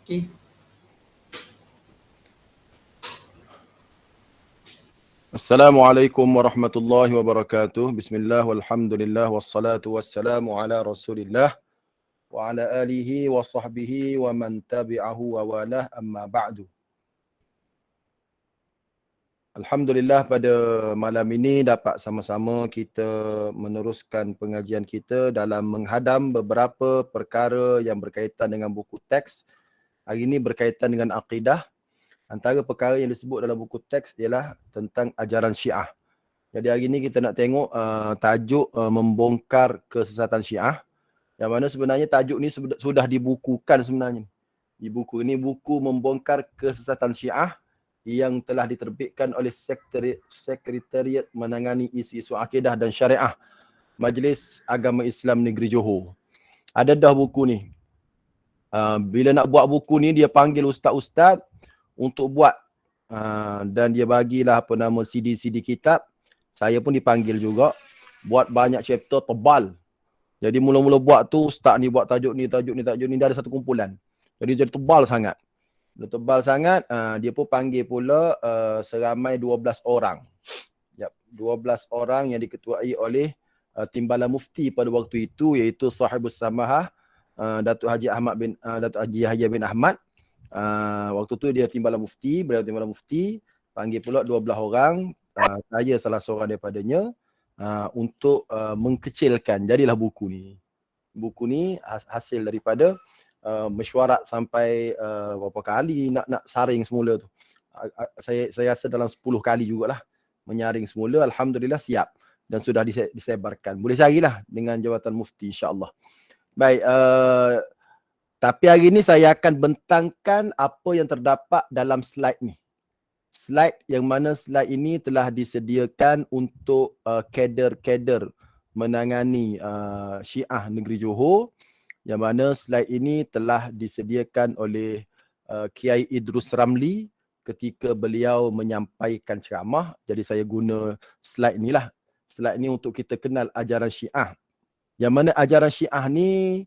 Okey. Assalamualaikum warahmatullahi wabarakatuh. Bismillah walhamdulillah wassalatu wassalamu ala Rasulillah wa ala alihi wa sahbihi wa man tabi'ahu wa walah, amma ba'du. Alhamdulillah, pada malam ini dapat sama-sama kita meneruskan pengajian kita dalam menghadam beberapa perkara yang berkaitan dengan buku teks. Hari ini berkaitan dengan akidah. Antara perkara yang disebut dalam buku teks ialah tentang ajaran Syiah. Jadi hari ini kita nak tengok tajuk membongkar kesesatan Syiah. Yang mana sebenarnya tajuk ni sudah dibukukan sebenarnya. Di buku ini, buku membongkar kesesatan Syiah yang telah diterbitkan oleh Sekretariat Menangani Isu-Isu Akidah dan Syariah Majlis Agama Islam Negeri Johor. Ada dah buku ni. Bila nak buat buku ni, dia panggil ustaz-ustaz untuk buat. Dan dia bagilah CD-CD kitab. Saya pun dipanggil juga. Buat banyak chapter tebal. Jadi mula-mula buat tu, ustaz ni buat tajuk ni. Dia ada satu kumpulan. Jadi tebal sangat. Dia tebal sangat, dia pun panggil pula seramai 12 orang. 12 orang yang diketuai oleh Timbalan Mufti pada waktu itu, iaitu Sahibus Samahah, Datuk Haji Yahya bin Ahmad. Waktu tu dia Timbalan Mufti, beliau Timbalan Mufti, panggil pula 12 orang, saya salah seorang daripadanya, untuk mengkecilkan. Jadilah buku ni. Buku ni hasil daripada mesyuarat sampai berapa kali nak saring semula tu. Saya rasa dalam 10 kali jugalah menyaring semula. Alhamdulillah siap dan sudah disebarkan. Boleh carilah dengan jawatan Mufti, insya-Allah. Baik, tapi hari ini saya akan bentangkan apa yang terdapat dalam slide ni. Slide yang mana slide ini telah disediakan untuk kader-kader menangani Syiah Negeri Johor, yang mana slide ini telah disediakan oleh Kiai Idrus Ramli ketika beliau menyampaikan ceramah. Jadi saya guna slide ni lah. Slide ni untuk kita kenal ajaran Syiah. Yang mana ajaran Syiah ni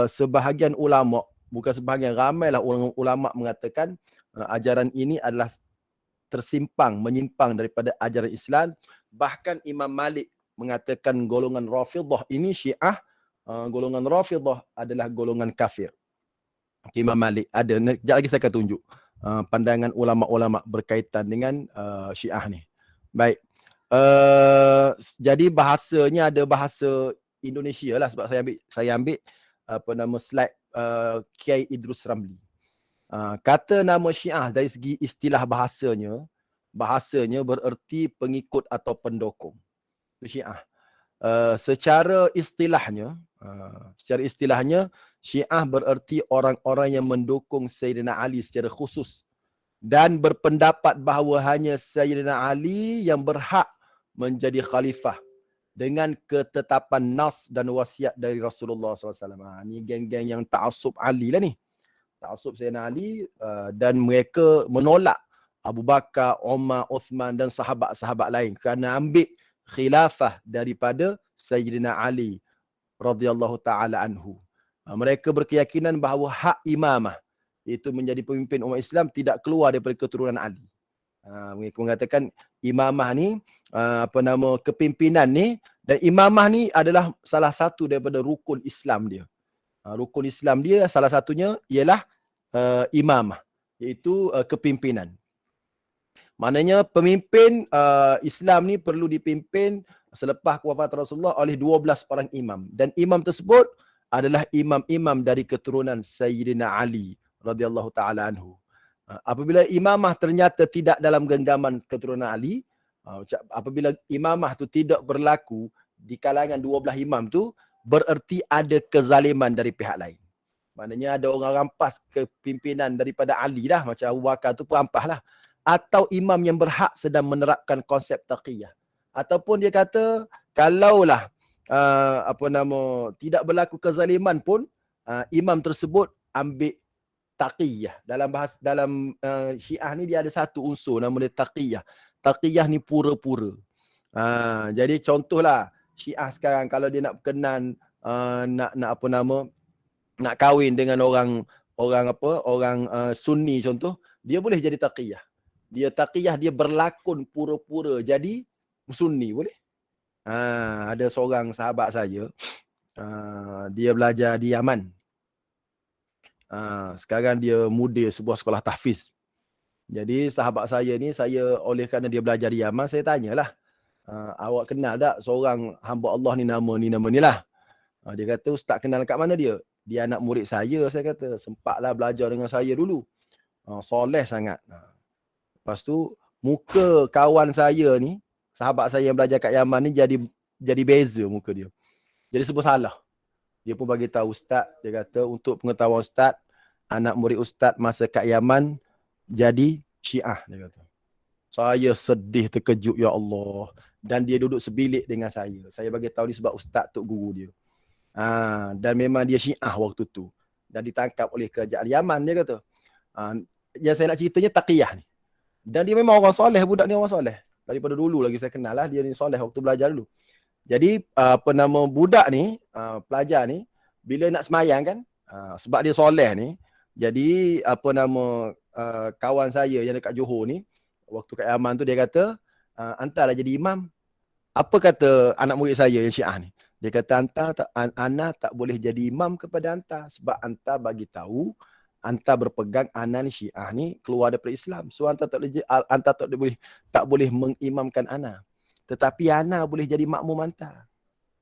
sebahagian ulama, bukan sebahagian, ramailah ulama mengatakan ajaran ini adalah menyimpang daripada ajaran Islam. Bahkan Imam Malik mengatakan golongan Rafidhah ini Syiah, golongan Rafidhah adalah golongan kafir. Imam Malik ada. Sekejap lagi saya akan tunjuk pandangan ulama-ulama berkaitan dengan Syiah ni. Baik. Jadi bahasanya ada bahasa Indonesia lah, sebab saya ambil slide Kiai Idrus Ramli. Kata nama Syiah dari segi istilah bahasanya bererti pengikut atau pendukung. Itu Syiah. Secara istilahnya Syiah bererti orang-orang yang mendukung Sayyidina Ali secara khusus dan berpendapat bahawa hanya Sayyidina Ali yang berhak menjadi khalifah dengan ketetapan nas dan wasiat dari Rasulullah SAW. Ni geng-geng yang ta'assub Ali lah ni. Ta'assub Sayyidina Ali, dan mereka menolak Abu Bakar, Umar, Uthman dan sahabat-sahabat lain kerana ambil khilafah daripada Sayyidina Ali radhiyallahu ta'ala anhu. Mereka berkeyakinan bahawa hak imamah, iaitu menjadi pemimpin umat Islam, tidak keluar daripada keturunan Ali. Mereka mengatakan imamah ni, kepimpinan ni, dan imamah ni adalah salah satu daripada rukun Islam dia. Rukun Islam dia salah satunya ialah imamah, iaitu kepimpinan. Maknanya pemimpin Islam ni perlu dipimpin selepas kewafatan Rasulullah oleh 12 orang imam, dan imam tersebut adalah imam-imam dari keturunan Sayyidina Ali radhiyallahu taala anhu. Apabila imamah ternyata tidak dalam genggaman keturunan Ali, apabila imamah tu tidak berlaku di kalangan 12 imam tu, bererti ada kezaliman dari pihak lain. Maknanya ada orang rampas kepimpinan daripada Ali lah, macam Abu Bakar tu pun rampas lah. Atau imam yang berhak sedang menerapkan konsep taqiyah. Ataupun dia kata, kalaulah tidak berlaku kezaliman pun, imam tersebut ambil taqiyah. Dalam Syiah ni dia ada satu unsur nama dia taqiyah. Taqiyah ni pura-pura. Jadi contohlah Syiah sekarang kalau dia nak berkenan nak kahwin dengan orang orang Sunni contoh, dia boleh jadi taqiyah. Dia taqiyah, dia berlakon pura-pura jadi Sunni, boleh. Ada seorang sahabat saya, dia belajar di Yaman. Sekarang dia mudir sebuah sekolah tahfiz. Jadi sahabat saya ni, oleh kerana dia belajar di Yaman, saya tanyalah, awak kenal tak seorang hamba Allah ni nama ni lah. Dia kata, ustaz kenal kat mana dia? Dia anak murid saya kata. Sempatlah belajar dengan saya dulu. Soleh sangat. Lepas tu, muka kawan saya ni, sahabat saya yang belajar kat Yaman ni jadi beza muka dia. Jadi sebut salah. Dia pun bagi tahu ustaz, dia kata untuk pengetahuan ustaz, anak murid ustaz masa kat Yaman jadi Syiah, dia kata. Saya sedih terkejut, ya Allah. Dan dia duduk sebilik dengan saya. Saya bagi tahu ni sebab ustaz tok guru dia. Dan memang dia Syiah waktu tu. Dan ditangkap oleh kerajaan Yaman, dia kata. Yang saya nak ceritanya taqiyah ni. Dan dia memang orang soleh, budak ni orang soleh. Daripada dulu lagi saya kenal lah, dia ni soleh waktu belajar dulu. Jadi budak ni, pelajar ni, bila nak semayang kan, sebab dia soleh ni, jadi kawan saya yang dekat Johor ni, waktu kat Yaman tu dia kata, hantarlah jadi imam. Apa kata anak murid saya yang Syiah ni? Dia kata, Ana tak boleh jadi imam kepada anta sebab anta bagi tahu anta berpegang ana ni Syiah ni keluar daripada Islam. So anta tak boleh mengimamkan ana. Tetapi ana boleh jadi makmum anta.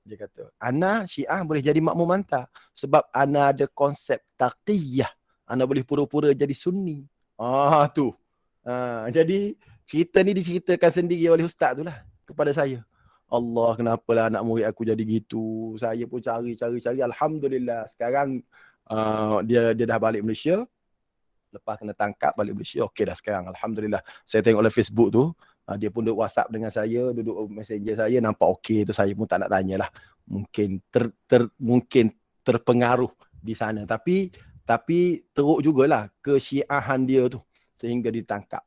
Dia kata, ana Syiah boleh jadi makmum anta sebab ana ada konsep taqiyah. Ana boleh pura-pura jadi Sunni. Tu. Jadi cerita ni diceritakan sendiri oleh ustaz tu lah kepada saya. Allah, kenapalah anak murid aku jadi gitu. Saya pun cari. Alhamdulillah. Sekarang dia dah balik Malaysia. Lepas kena tangkap balik Malaysia. Okey dah sekarang. Alhamdulillah. Saya tengok oleh Facebook tu. Dia pun duduk WhatsApp dengan saya. Duduk messenger saya. Nampak okey tu. Saya pun tak nak tanyalah. Mungkin mungkin terpengaruh di sana. Tapi teruk jugalah kesyiahan dia tu. Sehingga ditangkap.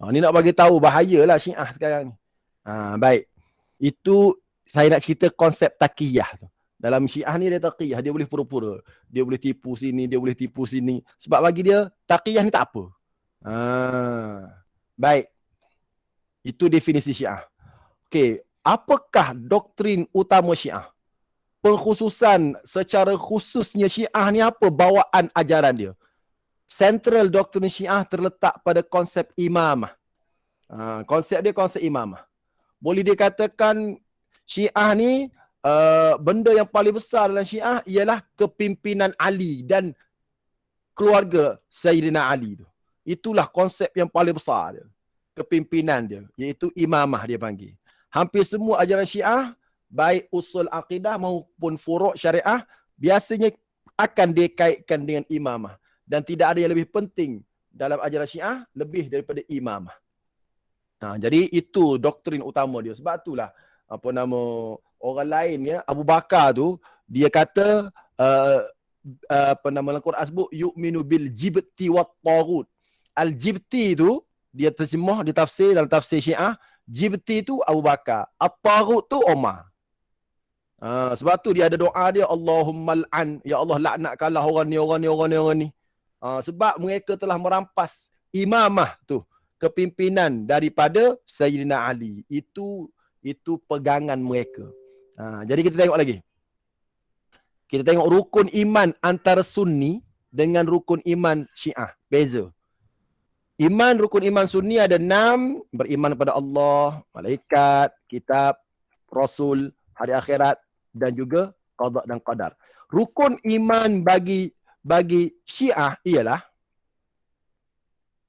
Ni nak bagi tahu bahayalah Syiah sekarang ni. Baik. Itu saya nak cerita konsep taqiyah tu. Dalam Syiah ni dia taqiyah, dia boleh pura-pura. Dia boleh tipu sini, dia boleh tipu sini. Sebab bagi dia, taqiyah ni tak apa. Baik. Itu definisi Syiah. Okey, apakah doktrin utama Syiah? Pengkhususan secara khususnya Syiah ni apa bawaan ajaran dia? Central doktrin Syiah terletak pada konsep imamah. Konsep dia konsep imamah. Boleh dikatakan Syiah ni benda yang paling besar dalam Syiah ialah kepimpinan Ali dan keluarga Sayyidina Ali tu. Itulah konsep yang paling besar dia. Kepimpinan dia, iaitu imamah dia panggil. Hampir semua ajaran Syiah, baik usul akidah maupun furuk syariah, biasanya akan dikaitkan dengan imamah. Dan tidak ada yang lebih penting dalam ajaran Syiah lebih daripada imamah. Jadi itu doktrin utama dia. Sebab itulah orang lain ya, Abu Bakar tu dia kata dalam Quran sebut yu'minu bil jibti wat taghut. Al jibti tu dia terjemah di tafsir dalam tafsir Syiah, jibti tu Abu Bakar, at-taghut tu Umar. Sebab tu dia ada doa dia, Allahumma al'an, ya Allah laknatkanlah orang ni. Sebab mereka telah merampas imamah tu, kepimpinan daripada Sayyidina Ali. Itu pegangan mereka. Jadi kita tengok lagi. Kita tengok rukun iman antara Sunni dengan rukun iman Syiah. Beza. Rukun iman Sunni ada 6. Beriman kepada Allah, malaikat, kitab, Rasul, hari akhirat dan juga qada dan qadar. Rukun iman bagi Syiah ialah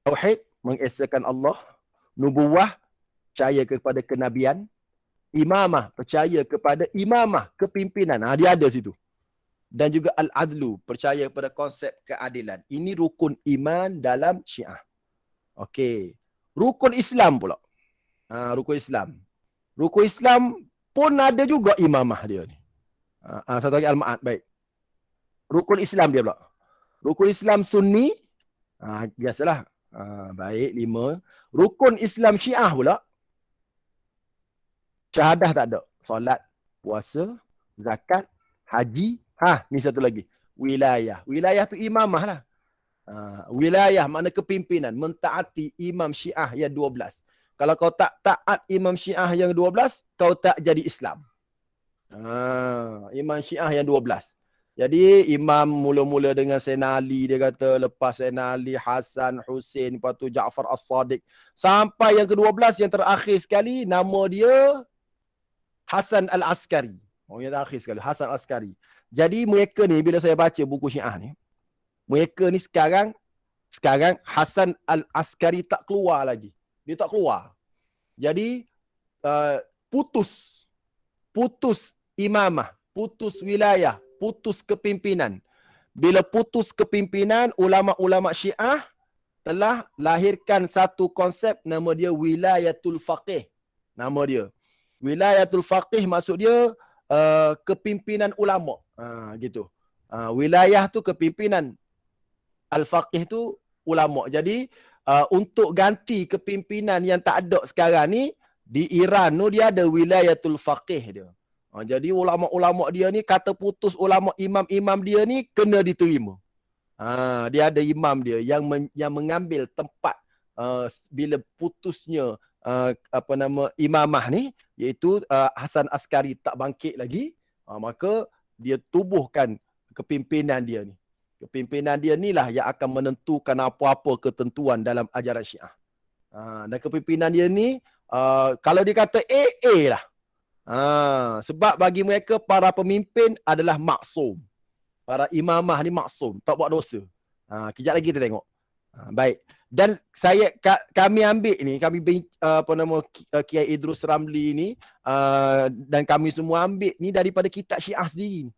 tauhid, mengesakan Allah, nubuwah, percaya kepada kenabian, imamah, percaya kepada imamah, kepimpinan. Dia ada situ. Dan juga al-adlu, percaya kepada konsep keadilan. Ini rukun iman dalam Syiah. Okey. Rukun Islam pula. Rukun Islam. Rukun Islam pun ada juga imamah dia ni. Satu lagi al-ma'ad. Baik. Rukun Islam dia pula. Rukun Islam Sunni. Biasalah. Baik, 5. Rukun Islam Syiah pula. Syahadah tak ada. Solat, puasa, zakat, haji. Ni satu lagi. Wilayah. Wilayah tu imamah lah. Wilayah makna kepimpinan, mentaati imam Syiah yang 12. Kalau kau tak taat imam Syiah yang 12, kau tak jadi Islam. Imam Syiah yang 12. Jadi imam mula-mula dengan Sayyidina Ali, dia kata, lepas Sayyidina Ali, Hasan, Husin, lepas tu Ja'far As-Sadiq. Sampai yang ke-12 yang terakhir sekali, nama dia Hasan Al-Askari. Yang terakhir sekali, Hasan Al-Askari. Jadi mereka ni, bila saya baca buku Syiah ni, mereka ni sekarang Hasan Al-Askari tak keluar lagi. Dia tak keluar. Jadi putus imamah, putus wilayah, putus kepimpinan. Bila putus kepimpinan, ulama-ulama Syiah telah lahirkan satu konsep, nama dia wilayatul faqih. Nama dia wilayatul faqih, maksud dia kepimpinan ulama. Gitu. Wilayah tu kepimpinan, al-faqih tu ulama. Jadi untuk ganti kepimpinan yang tak ada sekarang ni, di Iran tu dia ada wilayatul faqih dia. Jadi ulama-ulama dia ni, kata putus ulama, imam-imam dia ni kena diterima. Dia ada imam dia yang mengambil tempat bila putusnya imamah ni, iaitu Hasan Askari tak bangkit lagi, maka dia tubuhkan kepimpinan dia ni. Kepimpinan dia ni lah yang akan menentukan apa-apa ketentuan dalam ajaran Syiah. Dan kepimpinan dia ni, kalau dia kata A lah. Sebab bagi mereka para pemimpin adalah maksum. Para imamah ni maksum, tak buat dosa. Kejap lagi kita tengok. Baik. Dan kami ambil ni, Kiai Idrus Ramli ni, dan kami semua ambil ni daripada kitab Syiah sendiri.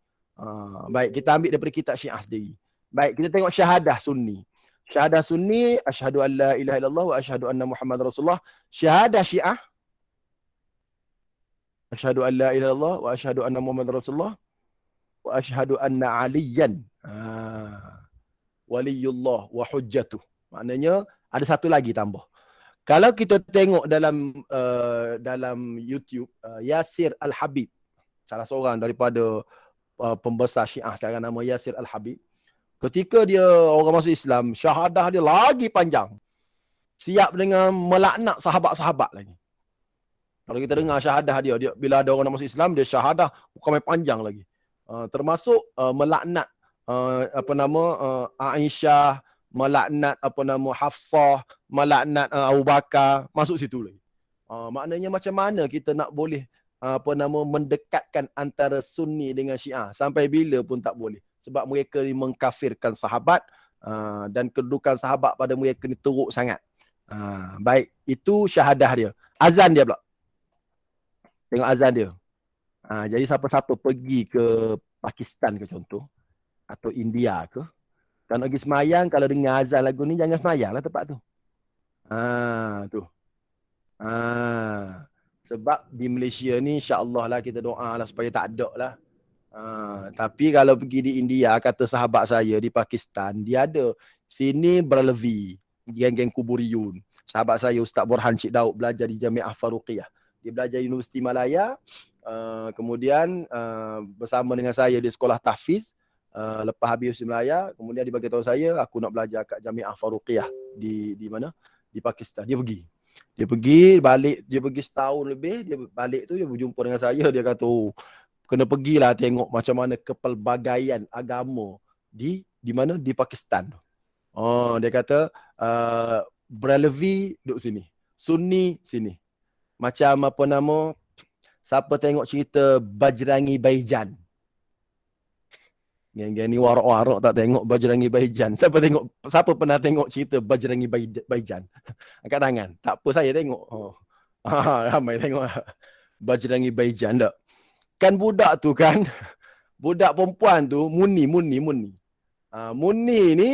Baik, kita ambil daripada kitab Syiah sendiri. Baik, kita tengok syahadah Sunni. Syahadah Sunni, asyhadu an la ilaha illallah wa asyhadu anna Muhammad Rasulullah. Syahadah Syiah, asyhadu an la ilaha illallah wa asyhadu anna Muhammad Rasulullah wa asyhadu anna Aliyan waliyullah wa hujjatuh. Maknanya ada satu lagi tambah. Kalau kita tengok dalam YouTube, Yasir Al-Habib, salah seorang daripada pembesar Syiah sekarang, nama Yasir Al-Habib. Ketika dia orang masuk Islam, syahadah dia lagi panjang. Siap dengan melaknat sahabat-sahabat lagi. Kalau kita dengar syahadah dia bila ada orang nak masuk Islam, dia syahadah bukan panjang lagi. Termasuk melaknat Aisyah, melaknat Hafsah, melaknat Abu Bakar, masuk situ lagi. Maknanya macam mana kita nak boleh mendekatkan antara Sunni dengan Syiah, sampai bila pun tak boleh. Sebab mereka ni mengkafirkan sahabat, dan kedudukan sahabat pada mereka ni teruk sangat. Baik, itu syahadah dia. Azan dia pula. Tengok azan dia. Jadi siapa-siapa pergi ke Pakistan ke contoh, atau India ke, kalau pergi semayang, kalau dengar azan lagu ni, jangan semayang lah tempat tu. Tu. Sebab di Malaysia ni, insya-Allah lah kita doa lah supaya tak ada lah. Tapi kalau pergi di India, kata sahabat saya di Pakistan, dia ada sini Berlevi, geng-geng Kuburiyun. Sahabat saya Ustaz Burhan Cik Daud belajar di Jamiah Faruqiyah. Dia belajar Universiti Malaya, kemudian bersama dengan saya di sekolah tahfiz. Lepas habis Universiti Malaya, kemudian dia bagi tahu saya, aku nak belajar kat Jamiah Faruqiyah di mana? Di Pakistan. Dia pergi balik, dia pergi setahun lebih, dia balik tu dia berjumpa dengan saya, dia kata, kena pergilah tengok macam mana kepelbagaian agama di mana? Di Pakistan. Dia kata Berlevi duduk sini, Sunni sini. Macam siapa tengok cerita Bajrangi Baijan? Geng-geng ni warak-warak tak tengok Bajrangi Baijan. Siapa pernah tengok cerita Bajrangi Baijan? Angkat tangan. Tak apa, saya tengok. Ramai tengok Bajrangi Baijan tak? Kan budak tu kan, budak perempuan tu Muni ni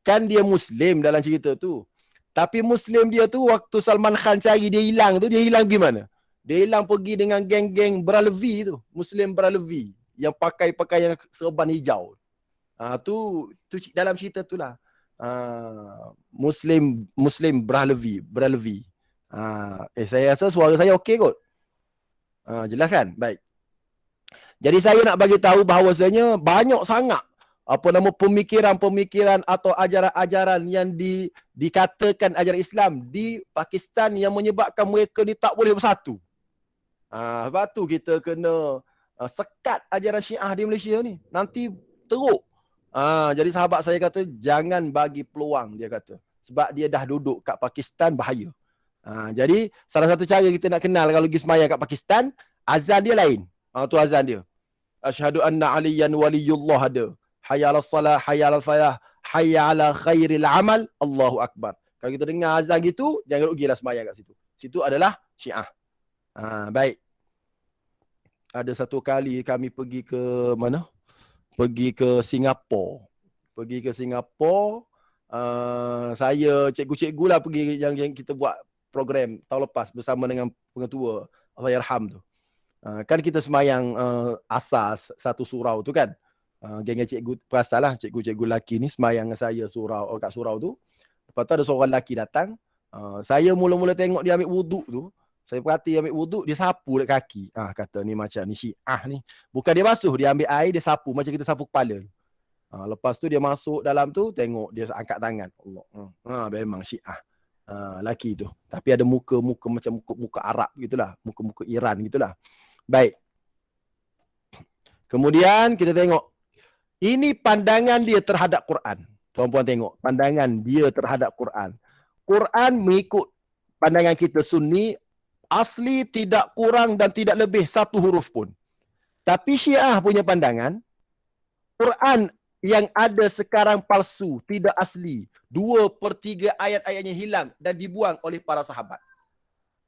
kan dia Muslim dalam cerita tu. Tapi Muslim dia tu waktu Salman Khan cari dia hilang pergi mana? Dia hilang pergi dengan geng-geng Berlevi tu, Muslim Berlevi yang pakai pakaian serban hijau. Tu dalam cerita tu lah. Muslim Berlevi. Saya rasa suara saya okey kot. Jelas kan? Baik. Jadi saya nak bagi tahu bahawasanya banyak sangat pemikiran-pemikiran atau ajaran-ajaran yang dikatakan ajaran Islam di Pakistan yang menyebabkan mereka ni tak boleh bersatu. Sebab tu kita kena sekat ajaran Syiah di Malaysia ni. Nanti teruk. Jadi sahabat saya kata jangan bagi peluang, dia kata. Sebab dia dah duduk kat Pakistan, bahaya. Jadi salah satu cara kita nak kenal kalau pergi sembahyang kat Pakistan, azan dia lain. Tu azan dia. Asyhadu anna aliyan waliyullah ada. Hayya 'alas salah, hayya 'alal falah, hayya 'ala khairil amal, Allahu akbar. Kalau kita dengar azan gitu, jangan rugilah sembahyang kat situ. Situ adalah Syiah. Baik. Ada satu kali kami pergi ke mana? Pergi ke Singapura. Saya cikgu-cikgu lah pergi yang kita buat program tahun lepas bersama dengan pengetua Allahyarham tu. Kan kita semayang asas satu surau tu kan. Geng cikgu perasalah cikgu-cikgu lelaki ni semayang dengan saya kat surau tu. Lepas tu ada seorang lelaki datang. Saya mula-mula tengok dia ambil wuduk tu. Saya perhati dia ambil wuduk, dia sapu dekat kaki. Kata ni macam ni Syiah ni. Bukan dia basuh, dia ambil air, dia sapu macam kita sapu kepala. Lepas tu dia masuk dalam tu, tengok dia angkat tangan. Allah. Memang Syiah. Lelaki tu. Tapi ada muka-muka macam muka Arab gitulah, muka-muka Iran gitulah. Baik. Kemudian kita tengok ini pandangan dia terhadap Quran. Tuan-puan tengok pandangan dia terhadap Quran. Quran mengikut pandangan kita Sunni asli tidak kurang dan tidak lebih satu huruf pun. Tapi Syiah punya pandangan Quran yang ada sekarang palsu, tidak asli. 2/3 ayat-ayatnya hilang dan dibuang oleh para sahabat.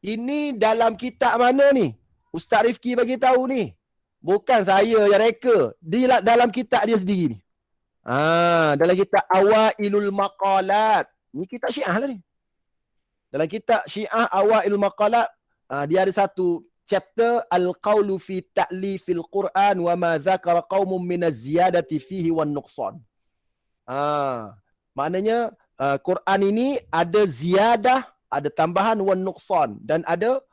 Ini dalam kitab mana ni? Ustaz Rifki bagi tahu ni. Bukan saya yang reka. Dalam kitab dia sendiri ni. Dalam kitab Awailul Maqalat. Ni kitab Syiah lah ni. Dalam kitab Syiah Awailul Maqalat, dia ada satu chapter Al-Qawlu fi Ta'lifil Quran wa ma zakara qawmun minaz ziyadati fihi wan nuqsan. Maknanya Quran ini ada ziyadah, ada tambahan wan nuqsan dan ada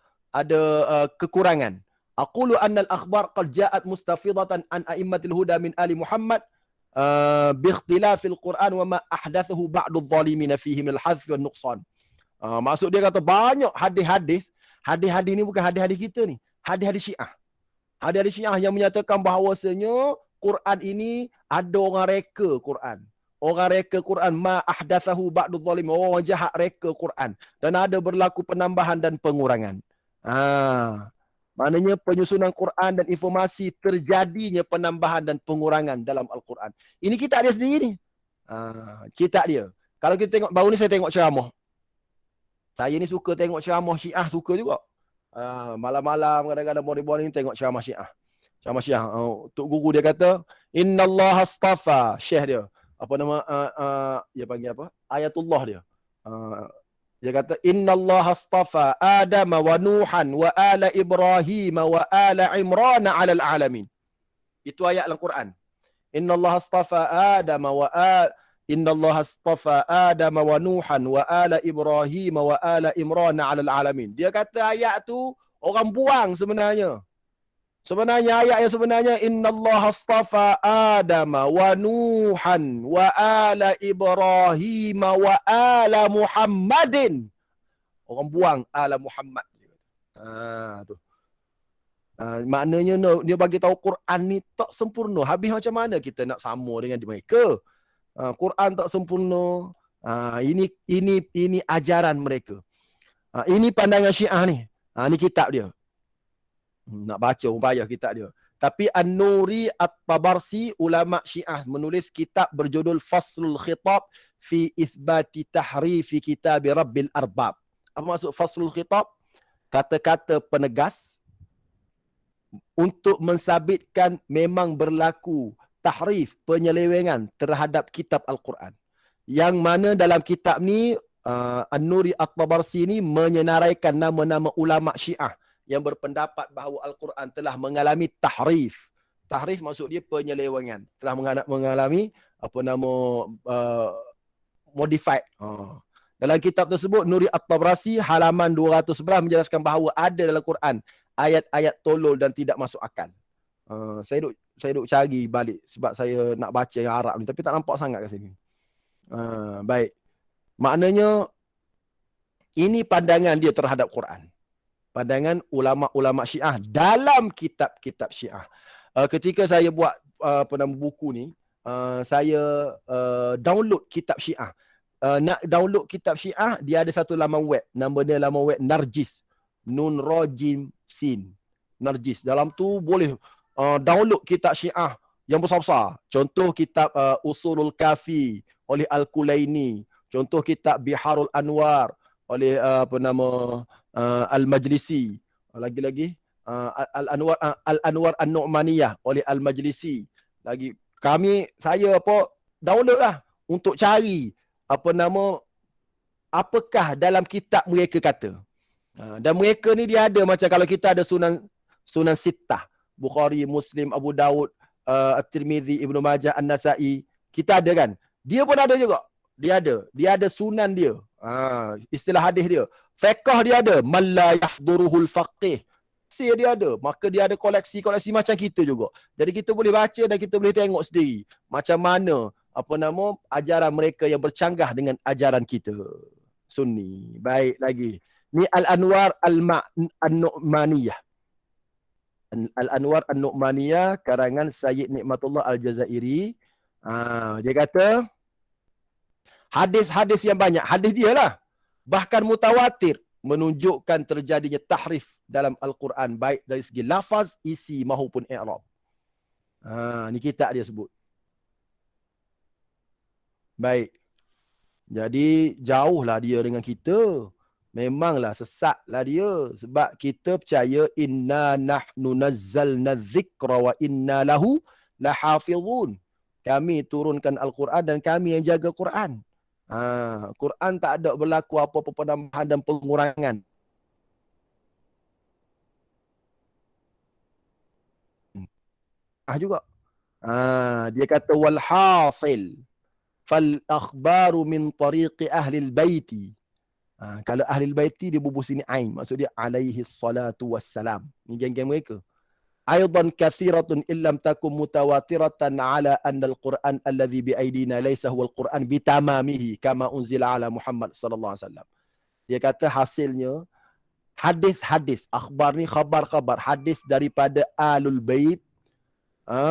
kekurangan. Aqulu anna al-akhbar qad ja'at mustafidatan an a'immatil huda min ali Muhammad bi ikhtilafil Quran wa ma ahdathahu ba'du adh-dhalimin fihi min al-hadf wan nuqsan. Maksud dia kata banyak hadis-hadis ni bukan hadis-hadis kita ni, hadis-hadis Syiah. Hadis-hadis Syiah yang menyatakan bahawasanya Quran ini ada orang reka Quran. Orang reka Quran ma ahdathahu ba'du adh-dhalimin, orang jahat reka Quran dan ada berlaku penambahan dan pengurangan. Maknanya penyusunan Quran dan informasi terjadinya penambahan dan pengurangan dalam Al-Quran. Ini kitab dia sendiri ni. Kitab dia. Kalau kita tengok, baru ni saya tengok ceramah. Saya ni suka tengok ceramah Syiah, suka juga. Malam-malam kadang-kadang morning-morning tengok ceramah Syiah. Ceramah Syiah. Tok guru dia kata, Innallaha astafa, syekh dia. Apa nama, dia panggil apa? Ayatullah dia. Dia kata innallaha astafa Adam wa Nuhan wa ala Ibrahim wa ala Imran 'alal alamin. Itu ayat Al-Quran. Innallaha astafa Adam wa Nuhan wa ala Ibrahim wa ala Imran 'alal alamin. Dia kata ayat tu orang buang sebenarnya. Sebenarnya ayat yang sebenarnya innallaha astafa Adam wa Nuhan wa ala Ibrahim wa ala Muhammadin. Orang buang ala Muhammad. Tu. Maknanya dia bagi tahu Quran ni tak sempurna. Habis macam mana kita nak sama dengan mereka? Quran tak sempurna. Ini ajaran mereka. Ini pandangan Syiah ni. Ni kitab dia. Nak baca pun payah kitab dia. Tapi An-Nuri At-Tabarsi, ulama Syiah, menulis kitab berjudul Faslul Khitab fi Ithbati Tahrifi Kitab Rabbil Arbab. Apa maksud Faslul Khitab? Kata-kata penegas untuk mensabitkan memang berlaku tahrif, penyelewengan terhadap kitab Al-Quran. Yang mana dalam kitab ni An-Nuri At-Tabarsi ni menyenaraikan nama-nama ulama Syiah yang berpendapat bahawa Al-Quran telah mengalami tahrif. Tahrif maksud dia penyelewengan. Telah mengalami modified. Dalam kitab tersebut, Nuri At-Tabarsi halaman 211 menjelaskan bahawa ada dalam Quran ayat-ayat tolol dan tidak masuk akal. Saya duk duk cari balik sebab saya nak baca yang Arab ni tapi tak nampak sangat kat sini. Baik. Maknanya ini pandangan dia terhadap Quran. Pandangan ulama-ulama Syiah dalam kitab-kitab Syiah. Ketika saya buat buku ni, saya download kitab Syiah. Nak download kitab Syiah, dia ada satu laman web. Nama dia laman web Narjis. Nun Ra Jim Sin. Narjis. Dalam tu boleh download kitab Syiah yang besar-besar. Contoh kitab Usulul Kafi oleh Al-Kulaini. Contoh kitab Biharul Anwar oleh Al-Majlisi. Lagi-lagi Al-Anwar An-Nu'maniyah oleh Al-Majlisi. Lagi saya download lah untuk cari apakah dalam kitab mereka kata. Dan mereka ni dia ada macam kalau kita ada Sunan Sittah, Bukhari, Muslim, Abu Daud, At-Tirmizi, Ibnu Majah, An-Nasa'i, kita ada kan? Dia pun ada juga. Dia ada sunan dia. Istilah hadis dia. Fiqh dia ada. Man la yahduruhul faqih. Dia ada. Maka dia ada koleksi-koleksi macam kita juga. Jadi kita boleh baca dan kita boleh tengok sendiri macam mana ajaran mereka yang bercanggah dengan ajaran kita. Sunni. Baik lagi. Ni Al-Anwar An-Nu'maniyah. Al-Anwar An-Nu'maniyah karangan Sayyid Nikmatullah Al-Jazairi. Dia kata hadis-hadis yang banyak, hadis dia lah, bahkan mutawatir, menunjukkan terjadinya tahrif dalam Al-Quran, baik dari segi lafaz, isi maupun i'rab. Ni kitab dia sebut. Baik. Jadi jauhlah dia dengan kita. Memanglah sesatlah dia. Sebab kita percaya inna nahnu nazzalna dzikra wa inna lahu lahafizun. Kami turunkan Al-Quran dan kami yang jaga Quran. Quran tak ada berlaku apa-apa penambahan dan pengurangan. Juga. Dia kata wal hasil fal akhbaru min tariqi ahli al-baiti. Kalau ahli al-baiti dia bubuh sini ain, maksud dia alaihi salatu wassalam. Ni geng-geng mereka. Aidan kathiratun illam takum mutawatiratan ala anna al-Quran alladhi biaidina laysa huwa al-Quran bitamamihi kama unzila ala Muhammad sallallahu alaihi wasallam. Dia kata hasilnya hadis-hadis, akhbar ni khabar-khabar, hadis daripada Ahlul Bait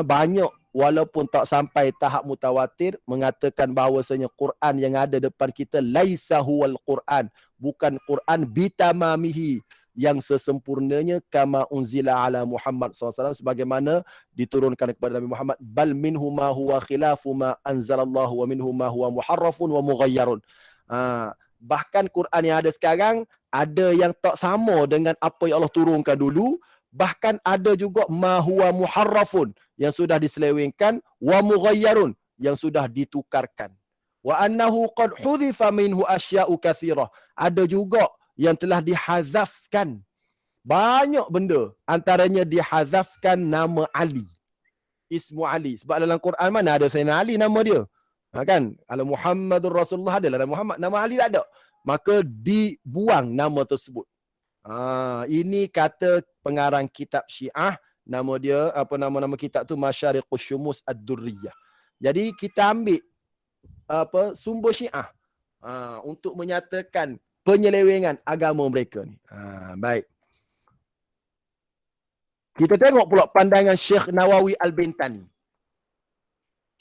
banyak walaupun tak sampai tahap mutawatir mengatakan bahawasanya Quran yang ada depan kita laysa huwa al-Quran, bukan Quran bitamamihi, yang sesempurnanya kama unzila ala Muhammad SAW, sebagaimana diturunkan kepada Nabi Muhammad, bal minhu ma huwa khilafu ma anzalallahu wa minhu ma huwa muharrafun wa mughayyarun. Bahkan Quran yang ada sekarang ada yang tak sama dengan apa yang Allah turunkan dulu, bahkan ada juga ma huwa muharrafun, yang sudah diselewengkan, wa mughayyarun, yang sudah ditukarkan. Wa annahu qad hudhifa minhu asya'u katsirah. Ada juga yang telah dihazafkan banyak benda, antaranya dihazafkan nama Ali, ismu Ali. Sebab dalam Quran mana ada Sayyidina Ali nama dia, kan? Kalau Muhammadur Rasulullah adalah nama Muhammad, nama Ali tak ada, maka dibuang nama tersebut. Ini kata pengarang kitab Syiah, nama dia nama kitab tu Masyariqus Syumus Ad-Durriyah. Jadi kita ambil sumber Syiah untuk menyatakan penyelewengan agama mereka ni. Baik. Kita tengok pula pandangan Syekh Nawawi Al-Bintani.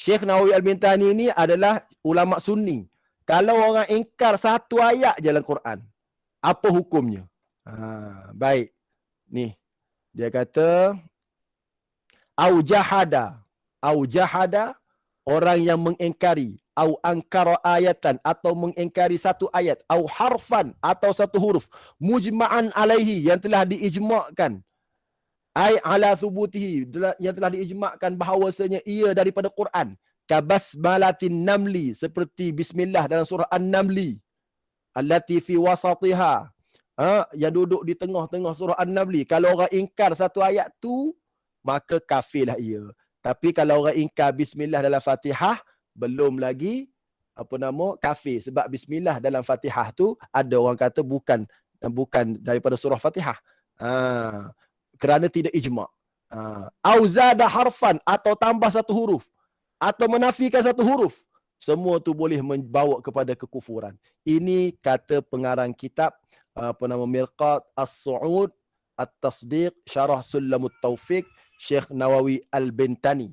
Syekh Nawawi Al-Bintani ni adalah ulama Sunni. Kalau orang ingkar satu ayat je dalam Quran, apa hukumnya? Baik. Ni. Dia kata au jahada orang yang mengingkari, au angkara ayatan, atau mengingkari satu ayat, au harfan, atau satu huruf, mujma'an alaihi, yang telah diijma'kan, ai ala thubutihi, yang telah diijma'kan bahawasanya ia daripada Quran, kabasmalatin namli, seperti bismillah dalam surah An-Namli, allati fi wasatiha, yang duduk di tengah-tengah surah An-Namli. Kalau orang ingkar satu ayat tu, maka kafirlah ia. Tapi kalau orang ingkar bismillah dalam Fatihah, belum lagi kafir, sebab bismillah dalam Fatihah tu ada orang kata bukan daripada surah Fatihah. Kerana tidak ijma'. Au zada harfan, atau tambah satu huruf, atau menafikan satu huruf, semua tu boleh membawa kepada kekufuran. Ini kata pengarang kitab Mirqat As-Su'ud At-Tasdiq Syarah Sulamut Taufiq, Syekh Nawawi Al-Bintani.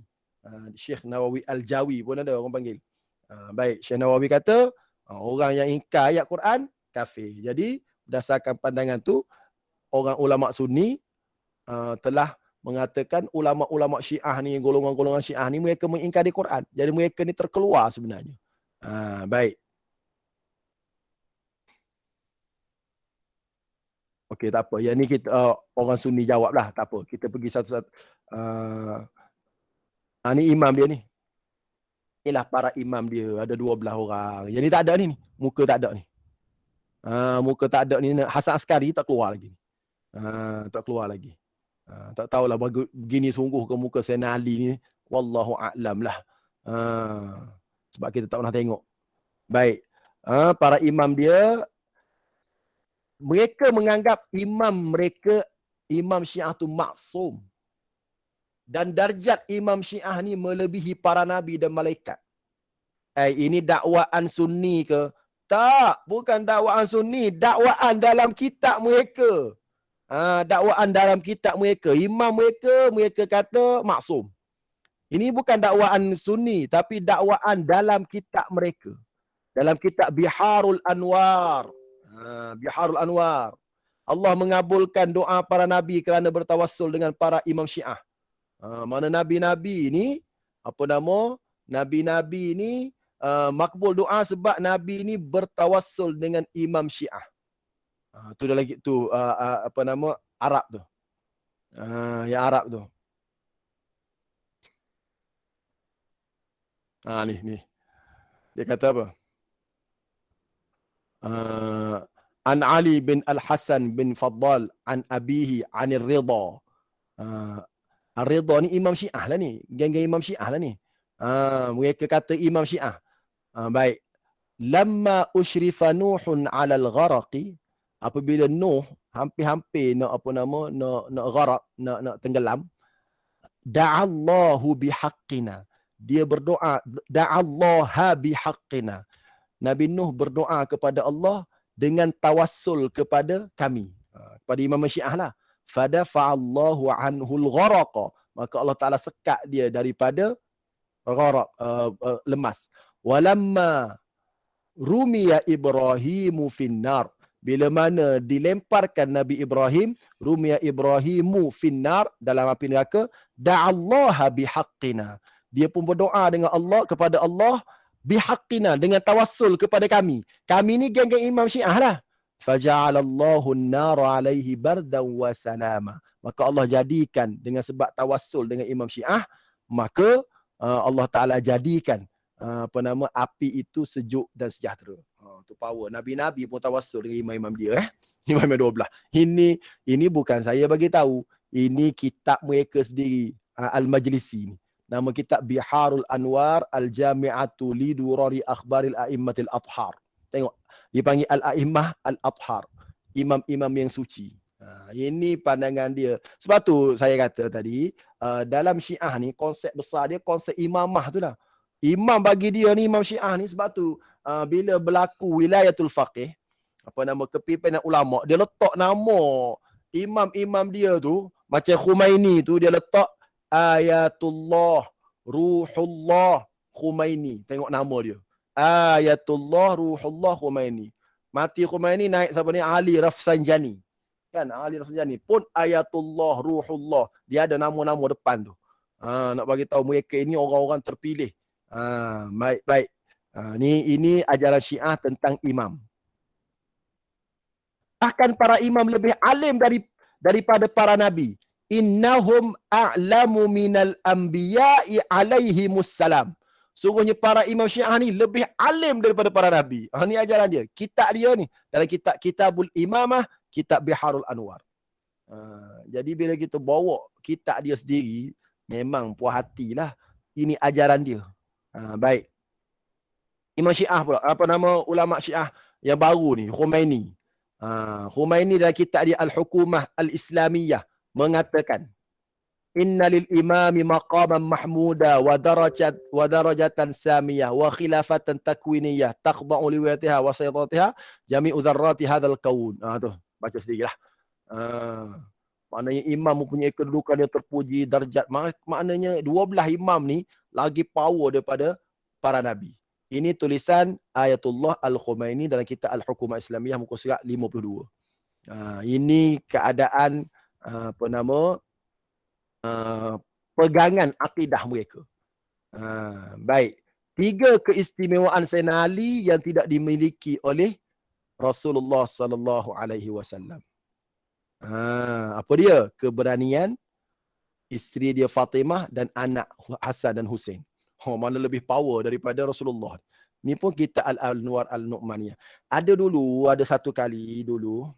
Syekh Nawawi Al-Jawi pun ada orang panggil. Baik, Syekh Nawawi kata orang yang ingkar ayat Quran kafir. Jadi berdasarkan pandangan tu, orang ulama Sunni telah mengatakan ulama-ulama Syiah ni, golongan-golongan Syiah ni, mereka mengingkari Quran. Jadi mereka ni terkeluar sebenarnya. Baik. Okey, tak apa. Yang ni kita orang Sunni jawablah, tak apa. Kita pergi satu-satu. Ni imam dia ni. Inilah para imam dia, ada 12 orang. Yang ni tak ada ni. Muka tak ada ni. Muka tak ada ni. Hasan Askari tak keluar lagi. Tak keluar lagi. Tak tahulah begini sungguh ke muka Sayyidina Ali ni. Wallahu a'lam lah. Sebab kita tak pernah tengok. Baik. Para imam dia, mereka menganggap imam mereka, imam Syiah tu maksum. Dan darjat imam Syiah ni melebihi para nabi dan malaikat. Ini dakwaan Sunni ke? Tak, bukan dakwaan Sunni. Dakwaan dalam kitab mereka. Dakwaan dalam kitab mereka. Imam mereka kata maksum. Ini bukan dakwaan Sunni, tapi dakwaan dalam kitab mereka. Dalam kitab Biharul Anwar. Biharul Anwar. Allah mengabulkan doa para nabi kerana bertawassul dengan para imam Syiah. Mana nabi-nabi ni, nabi-nabi ni makbul doa sebab nabi ni bertawassul dengan imam Syiah. Tu dah lagi tu Arab tu. Yang Arab tu. Ni. Dia kata apa? An Ali bin Al-Hasan bin Faddal an abihi anir Ridha. Ar-Ridha ni imam Syiah lah ni. Geng-geng imam Syiah lah ni. Mereka kata imam Syiah. Baik. Lamma ushrifa Nuhun 'ala al-gharaqi, apabila Nuh hampir-hampir nak gharaq, nak tenggelam, da'allahu bihaqqina. Dia berdoa, da'allaha bihaqqina. Nabi Nuh berdoa kepada Allah dengan tawassul kepada kami. Kepada imam Syiah lah. Fadafa'allahu anhu al-gharaqa. Maka Allah Ta'ala sekat dia daripada gharaq, lemas. Walamma rumiya Ibrahimu finnar. Bila mana dilemparkan Nabi Ibrahim, rumiya Ibrahimu finnar, dalam api neraka, da'allaha bihaqqina. Dia pun berdoa dengan Allah, kepada Allah, bihaqqina, dengan tawassul kepada kami. Kami ni geng-geng imam Syiah lah. Faja'alallahu an-nara 'alaihi bardan wa salama. Maka Allah jadikan dengan sebab tawassul dengan imam Syiah, maka Allah Ta'ala jadikan api itu sejuk dan sejahtera. Tu power. Nabi-nabi pun tawassul dengan imam-imam dia. Imam 12. Ini bukan saya bagi tahu. Ini kitab mereka sendiri. Al-Majlisi ni. Nama kitab Biharul Anwar Al-Jami'atu Lidurari Akhbaril A'immatil Athhar. Tengok. Dipanggil Al-A'immah Al-Athhar. Imam-imam yang suci. Ini pandangan dia. Sebab tu saya kata tadi, dalam Syiah ni, konsep besar dia, konsep imamah tu lah. Imam bagi dia ni, imam Syiah ni, sebab tu bila berlaku wilayatul faqih, kepimpinan ulama', dia letak nama imam-imam dia tu, macam Khumaini tu, dia letak Ayatullah Ruhullah Khumaini. Tengok nama dia. Ayatullah Ruhullah Khumaini. Mati Khumaini, naik siapa ni? Ali Rafsanjani. Kan? Ali Rafsanjani pun Ayatullah Ruhullah. Dia ada nama-nama depan tu. Nak bagi tahu mereka ini orang-orang terpilih. Baik. Ini ajaran Syiah tentang imam. Bahkan para imam lebih alim daripada para nabi. Innahum a'lamu minal anbiya'i alaihimus salam. Sungguhnya para imam Syiah ni lebih alim daripada para nabi. Ni ajaran dia. Kitab dia ni. Dalam Kitabul Imamah, kitab Biharul Anwar. Jadi bila kita bawa kitab dia sendiri, memang puas hatilah. Ini ajaran dia. Baik. Imam Syiah pula. Apa nama ulama Syiah yang baru ni? Khumaini. Khumaini dalam kitab dia Al-Hukumah Al-Islamiyah mengatakan, inna lil imami maqaman mahmuda wa darajatan samiyah wa khilafatan takwiniyah taqba'u liwatiha wa saytatiha jami'u dzarrati hadzal kaun. Tu baca sendirilah. Maknanya imam mempunyai kedudukan yang terpuji, darjat. Maknanya 12 imam ni lagi power daripada para nabi. Ini tulisan Ayatullah Al-Khumaini dalam kitab Al-Hukumah Islamiyah muka surat 52. Ini keadaan pegangan akidah mereka. Baik. 3 keistimewaan Sayyidina Ali yang tidak dimiliki oleh Rasulullah sallallahu alaihi wasallam. Apa dia? Keberanian isteri dia Fatimah dan anak Hasan dan Husain. Mana lebih power daripada Rasulullah. Ni pun kita Al-Anwar Al-Nu'maniyah. Ada satu kali dulu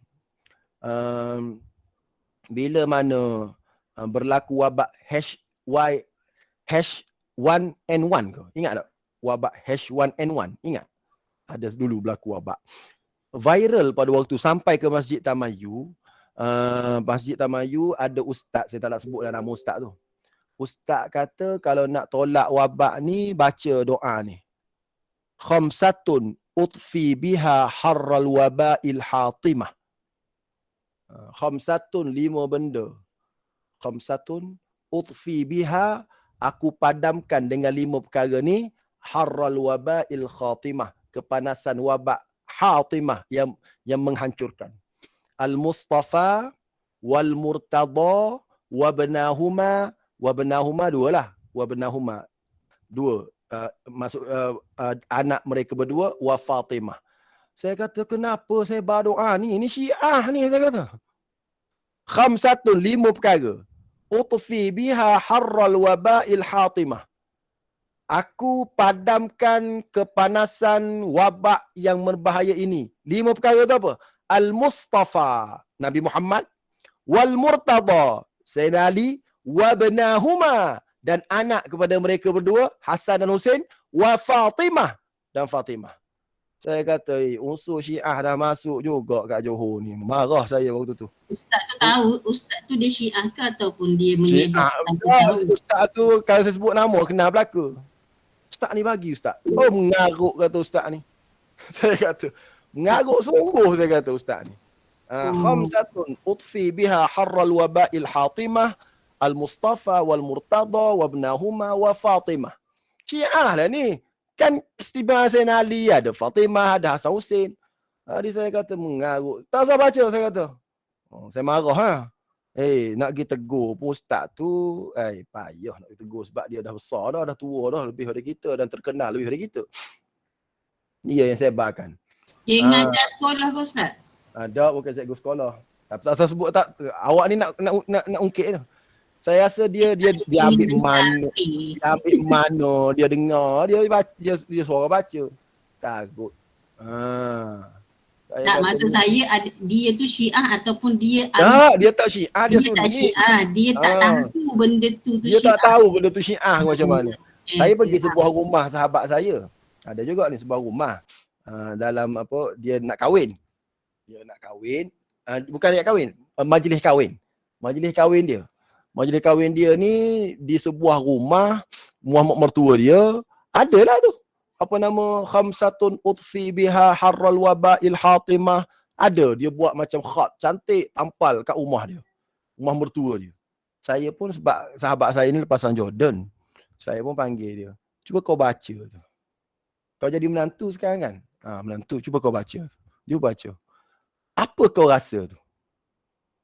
bila mana berlaku wabak H1N1 ke? Ingat tak? Wabak H1N1. Ingat? Ada dulu berlaku wabak. Viral pada waktu sampai ke Masjid Tamayu. Masjid Tamayu ada ustaz, saya tak nak sebut nama ustaz tu. Ustaz kata kalau nak tolak wabak ni baca doa ni. Khamsatun utfi biha harral waba'il hatimah. Khamsatun 5 benda. Khamsatun utfi biha aku padamkan dengan 5 perkara ni harral waba'il khatimah, kepanasan wabak hatimah yang menghancurkan. Al-Mustafa wal Murtada wabnahuma dua lah. Wabnahuma dua. Masuk anak mereka berdua wa Fatimah. Saya kata kenapa saya berdoa ni? Ini Syiah ni saya kata. Khamsatun 5 perkara. Utfi biha harral waba'il hatimah. Aku padamkan kepanasan wabak yang berbahaya ini. 5 perkara tu apa? Al-Mustafa, Nabi Muhammad, wal Murtada, Sayyidina Ali, wabnahuma, dan anak kepada mereka berdua, Hasan dan Husain, wa Fatimah, dan Fatimah. Saya kata, unsur Syiah dah masuk juga kat Johor ni. Marah saya waktu tu. Ustaz tu tahu, ustaz tu dia Syiah ke ataupun dia menyebab? Ustaz tu, kalau saya sebut nama, kenal belaka. Ustaz ni bagi ustaz. Oh, mengaruk kata ustaz ni. Saya kata, mengaruk sungguh saya kata ustaz ni. Khamsatun utfi biha harral waba'il hatimah al-Mustafa wal Murtada wabnahuma wa Fatimah. Syiah lah ni. Kan istimewa Sayyidina Ali ada Fatimah, ada Hasan Husain. Jadi saya kata mengaruk. Tak usah baca saya kata. Saya marah nak pergi tegur pun ustaz tu, payah nak pergi tegur sebab dia dah besar dah tua dah, lebih daripada kita dan terkenal lebih daripada kita. Dia yang sebarkan. Dia ngajar sekolah ke ustaz? Ada, bukan cikgu sekolah. Tapi tak saya sebut tak. Awak ni nak ungkit tu. Saya rasa dia ambil mana. Dia ambil mana, dia dengar, dia baca, dia suara baca. Takut. Tak, maksud saya dia tu Syiah ataupun dia dia tak Syiah, dia tak Syiah, dia tak tahu benda tu dia Syiah. Tak tahu benda tu Syiah macam mana. Saya pergi sebuah rumah sahabat saya. Ada juga ni sebuah rumah. Dalam apa, dia nak kahwin. Bukan nak kahwin, majlis kahwin. Majlis kahwin dia ni di sebuah rumah Muhammad mertua dia. Adalah tu. Apa nama, khamsatun utfi biha harral waba'il hatimah. Ada, dia buat macam khat cantik tampal kat rumah dia. Rumah mertua dia. Saya pun sebab sahabat saya ni lepasan Jordan. Saya pun panggil dia. Cuba kau baca tu. Kau jadi menantu sekarang kan? Menantu, cuba kau baca. Dia baca. Apa kau rasa tu?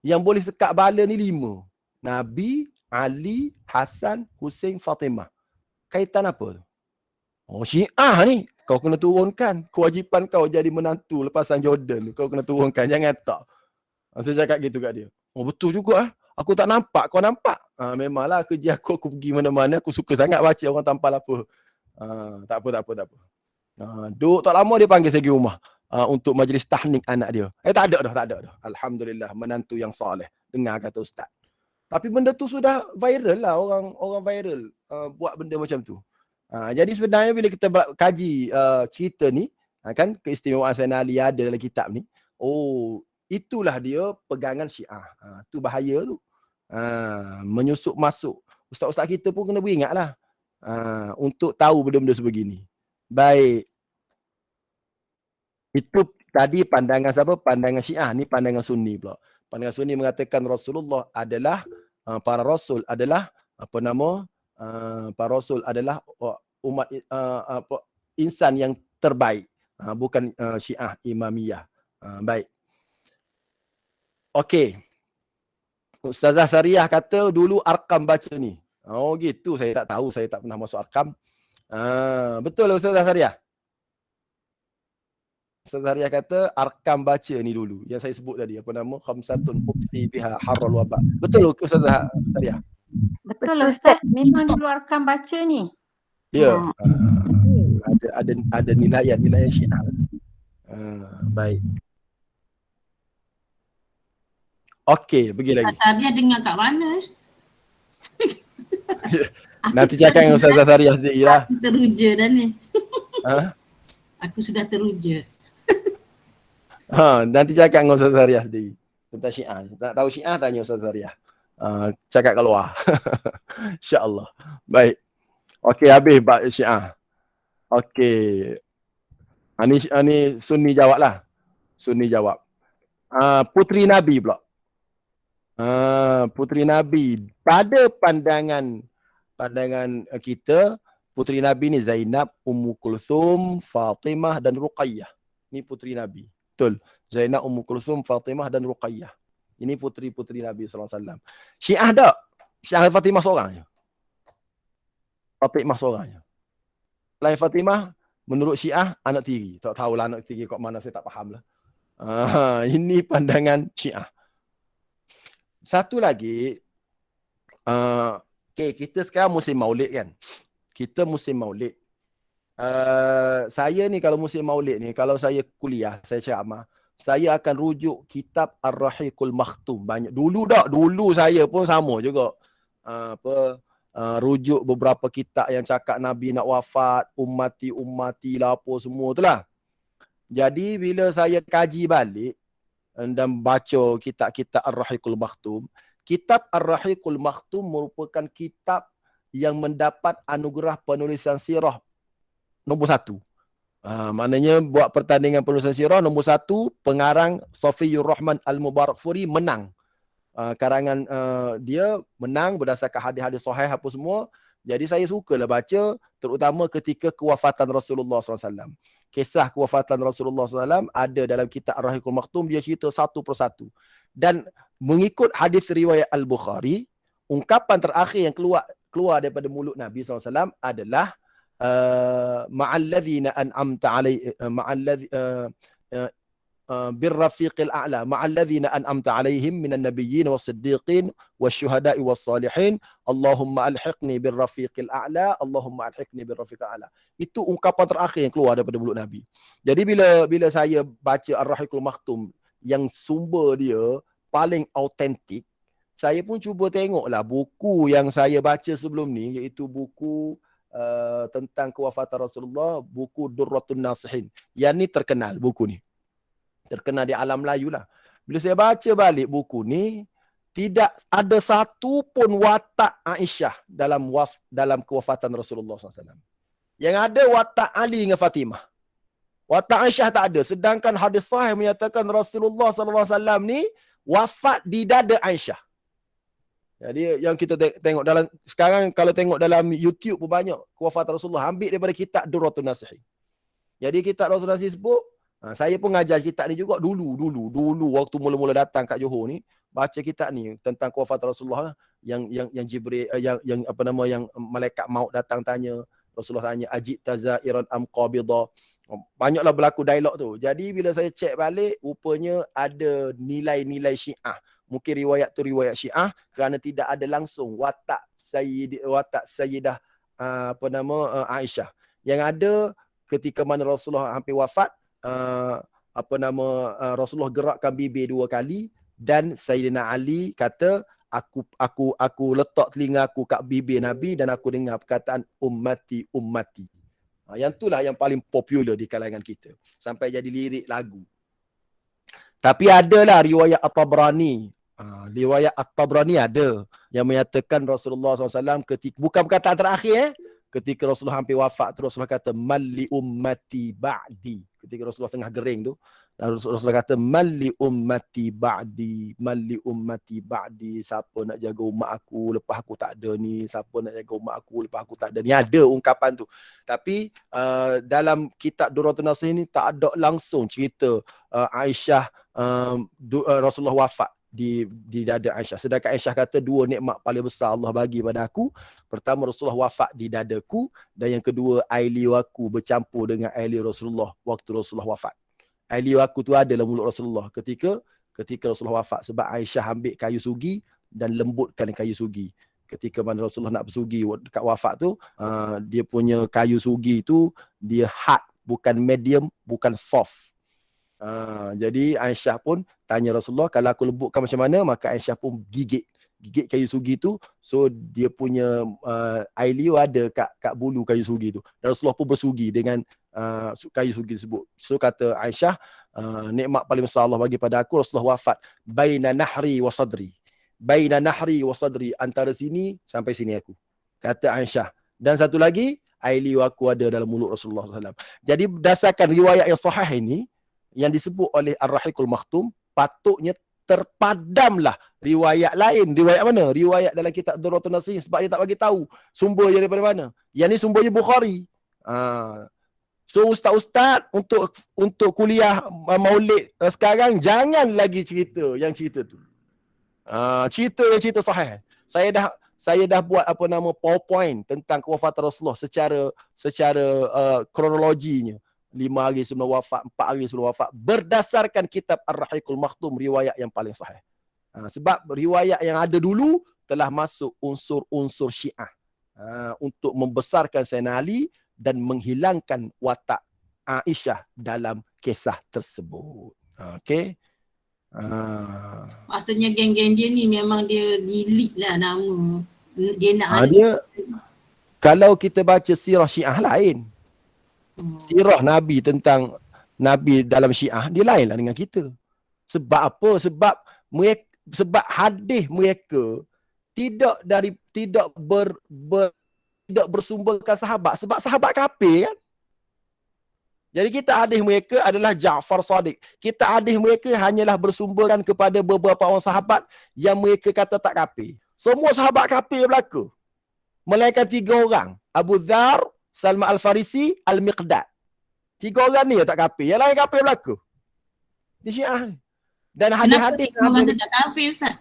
Yang boleh sekat bala ni 5. Nabi, Ali, Hasan, Husain, Fatimah. Kaitan apa tu? Syiah ni. Kau kena turunkan. Kewajipan kau jadi menantu lepasan Jordan. Kau kena turunkan. Jangan tak. Saya cakap gitu kat dia. Betul juga. Aku tak nampak. Kau nampak? Memanglah kerja aku pergi mana-mana. Aku suka sangat baca orang tampal apa. Tak apa. Duk tak lama dia panggil saya pergi rumah. Untuk majlis tahnik anak dia. Tak ada dah. Alhamdulillah. Menantu yang soleh. Dengar kata ustaz. Tapi benda tu sudah viral lah. Orang viral buat benda macam tu. Jadi sebenarnya bila kita kaji cerita ni, kan keistimewaan Sayyidina Ali ada dalam kitab ni. Itulah dia pegangan Syiah. Tu bahaya tu. Menyusup masuk. Ustaz-ustaz kita pun kena beringatlah untuk tahu benda-benda sebegini. Baik. Itu tadi pandangan siapa? Pandangan Syiah. Ni pandangan Sunni pula. Pandangan Sunni mengatakan Rasulullah adalah para rasul adalah para rasul adalah umat insan yang terbaik. Bukan Syiah Imamiyah. Baik. Okey. Ustazah Sariah kata dulu Arkam baca ni. Oh gitu, saya tak tahu, saya tak pernah masuk Arkam. Betul lah Ustazah Sariah? Ustazah Sariah kata Arkam baca ni dulu. Yang saya sebut tadi, apa nama? Khamsatun Uqsi biha harral wabak. Betul Ustazah Sariah? Betul Ustaz, memang dulu Arkam baca ni. Ya. Ada nilaian Syiah. Baik. Okey, pergi lagi. Sariah dengar kat mana? Nanti cakap dengan Ustazah Sariah sendiri lah. Aku teruja dah ni. Ha? Aku sudah teruja. Nanti cakap dengan Ustazah Sariah sendiri. Tentang Syiah. Tak tahu Syiah, tanya Ustazah Sariah. Cakap kat luar. InsyaAllah. Baik. Okey, habis bab Syiah. Okey. Ni Sunni jawab lah. Sunni jawab. Puteri Nabi pula. Puteri Nabi. Pada pandangan kita, puteri Nabi ni Zainab, Ummu Kulthum, Fatimah dan Ruqayyah. Ni puteri Nabi. Betul. Zainab, Ummu Kulthum, Fatimah dan Ruqayyah. Ini puteri-puteri Nabi SAW. Syiah tak? Syiah Fatimah seorang je. Fatimah seorang je. Selain Fatimah, menurut Syiah, anak tiri. Tak tahulah anak tiri kat mana, saya tak faham lah. Ini pandangan Syiah. Satu lagi, kita sekarang musim maulid kan. Kita musim maulid. Saya ni kalau musim maulid ni, kalau saya kuliah, saya ceramah, saya akan rujuk kitab Ar-Rahiqul Makhtum. Banyak. Dulu saya pun sama juga. Rujuk beberapa kitab yang cakap Nabi nak wafat, ummati lah apa semua tu lah. Jadi bila saya kaji balik dan baca kitab-kitab Ar-Rahiqul Makhtum, kitab Ar-Rahiqul Makhtum merupakan kitab yang mendapat anugerah penulisan sirah nombor 1. Maknanya buat pertandingan penulisan sirah nombor 1, pengarang Safiyur Rahman Al-Mubarakfuri menang. Karangan dia menang berdasarkan hadis-hadis sahih apa semua. Jadi saya sukalah baca, terutama ketika kewafatan Rasulullah SAW. Kisah kewafatan Rasulullah SAW ada dalam kitab Ar-Rahiqul Makhtum, dia cerita satu persatu. Dan mengikut hadis riwayat Al-Bukhari, ungkapan terakhir yang keluar daripada mulut Nabi SAW adalah ma'alladzina an'amta alaihi birrafiqil a'la ma'alladzina an'amta alaihim minan nabiyyin was-siddiqin wasyuhada'i was-salihin Allahumma alhiqni birrafiqil a'la Allahumma alhiqni birrafiqil a'la. Itu ungkapan terakhir yang keluar daripada mulut Nabi. Jadi bila saya baca Ar-Rahiqul Makhtum yang sumber dia paling autentik, saya pun cuba tengoklah buku yang saya baca sebelum ni, iaitu buku tentang kewafatan Rasulullah, buku Durratun Nasihin. Yang ni terkenal buku ni. Terkenal di alam Melayu lah. Bila saya baca balik buku ni, tidak ada satu pun watak Aisyah dalam kewafatan Rasulullah SAW. Yang ada watak Ali dengan Fatimah. Watak Aisyah tak ada. Sedangkan hadis sahih menyatakan Rasulullah SAW ni wafat di dada Aisyah. Jadi yang kita tengok dalam, sekarang kalau tengok dalam YouTube pun banyak kewafatan Rasulullah. Ambil daripada kitab Durratun Nasihin. Jadi kitab Durratun Nasihin sebut, saya pun ngajar kitab ni juga dulu waktu mula-mula datang kat Johor ni, baca kitab ni tentang kewafatan Rasulullah, yang Jibril yang apa nama, yang malaikat maut datang tanya, Rasulullah tanya ajit tazairan am qabida. Banyaklah berlaku dialog tu. Jadi bila saya cek balik, rupanya ada nilai-nilai Syiah. Mungkin riwayat tu riwayat Syiah kerana tidak ada langsung watak Sayyidah Aisyah. Yang ada ketika mana Rasulullah hampir wafat, Rasulullah gerakkan bibir 2 kali dan Sayyidina Ali kata, aku letak telinga aku kat bibir Nabi dan aku dengar perkataan ummati. Yang itulah yang paling popular di kalangan kita sampai jadi lirik lagu. Tapi adalah riwayat At-Tabrani, Riwayat At-Tabrani ada yang menyatakan Rasulullah SAW ketika, bukan perkataan terakhir ketika Rasulullah hampir wafat tu, Rasulullah kata mali ummati ba'di. Ketika Rasulullah tengah gering tu, Rasulullah kata mali ummati ba'di, mali ummati ba'di. Siapa nak jaga umat aku lepas aku tak ada ni, siapa nak jaga umat aku lepas aku tak ada ni. Ada ungkapan tu. Tapi dalam kitab Durratun Nasihin ni tak ada langsung cerita Aisyah Rasulullah wafat di dada Aisyah. Sedangkan Aisyah kata dua nikmat paling besar Allah bagi pada aku. Pertama, Rasulullah wafat di dadaku, dan yang kedua, air liur aku bercampur dengan air liur Rasulullah waktu Rasulullah wafat. Air liur aku tu ada dalam mulut Rasulullah ketika Rasulullah wafat, sebab Aisyah ambil kayu sugi dan lembutkan kayu sugi. Ketika mana Rasulullah nak bersugi dekat wafat tu, dia punya kayu sugi tu dia hard, bukan medium, bukan soft. Jadi Aisyah pun tanya Rasulullah, kalau aku lembutkan macam mana? Maka Aisyah pun gigit kayu sugi tu. So dia punya air liur ada kat bulu kayu sugi tu. Dan Rasulullah pun bersugi dengan kayu sugi tersebut. So kata Aisyah, nikmat paling besar Allah bagi pada aku, Rasulullah wafat baina nahri wa sadri. Baina nahri wa sadri, antara sini sampai sini aku, kata Aisyah. Dan satu lagi, air liur aku ada dalam mulut Rasulullah SAW. Jadi berdasarkan riwayat yang sahih ini yang disebut oleh Ar-Rahiqul Makhtum, patutnya terpadamlah riwayat lain. Riwayat mana? Riwayat dalam kitab Durratun Nasihin, sebab dia tak bagi tahu sumbernya daripada mana. Yang ni sumbernya Bukhari. So ustaz-ustaz untuk kuliah maulid sekarang, jangan lagi cerita tu. Cerita sahih. Saya dah buat PowerPoint tentang kewafatan Rasulullah secara kronologinya. 5 hari sebelum wafat, 4 hari sebelum wafat, berdasarkan kitab Ar-Rahiqul Makhtum, riwayat yang paling sahih. Sebab riwayat yang ada dulu telah masuk unsur-unsur Syiah untuk membesarkan Sayyidina Ali dan menghilangkan watak Aisyah dalam kisah tersebut. Okey. Maksudnya geng-geng dia ni memang dia delete lah nama. Dia nak kalau kita baca sirah Syiah lain. Sirah Nabi tentang Nabi dalam Syiah dia lainlah dengan kita. Sebab apa? Sebab hadis mereka tidak bersumberkan sahabat, sebab sahabat kafir kan. Jadi kita hadis mereka adalah Ja'far Sadiq. Kita hadis mereka hanyalah bersumberkan kepada beberapa orang sahabat yang mereka kata tak kafir. Semua sahabat kafir belaka, melainkan 3 orang, Abu Dzar, Salman Al-Farisi, Al-Miqdad. 3 orang ni tak kafir. Yang lain kafir belaka di Syiah. Dan hadis-hadis orang tu tak kafir, Ustaz?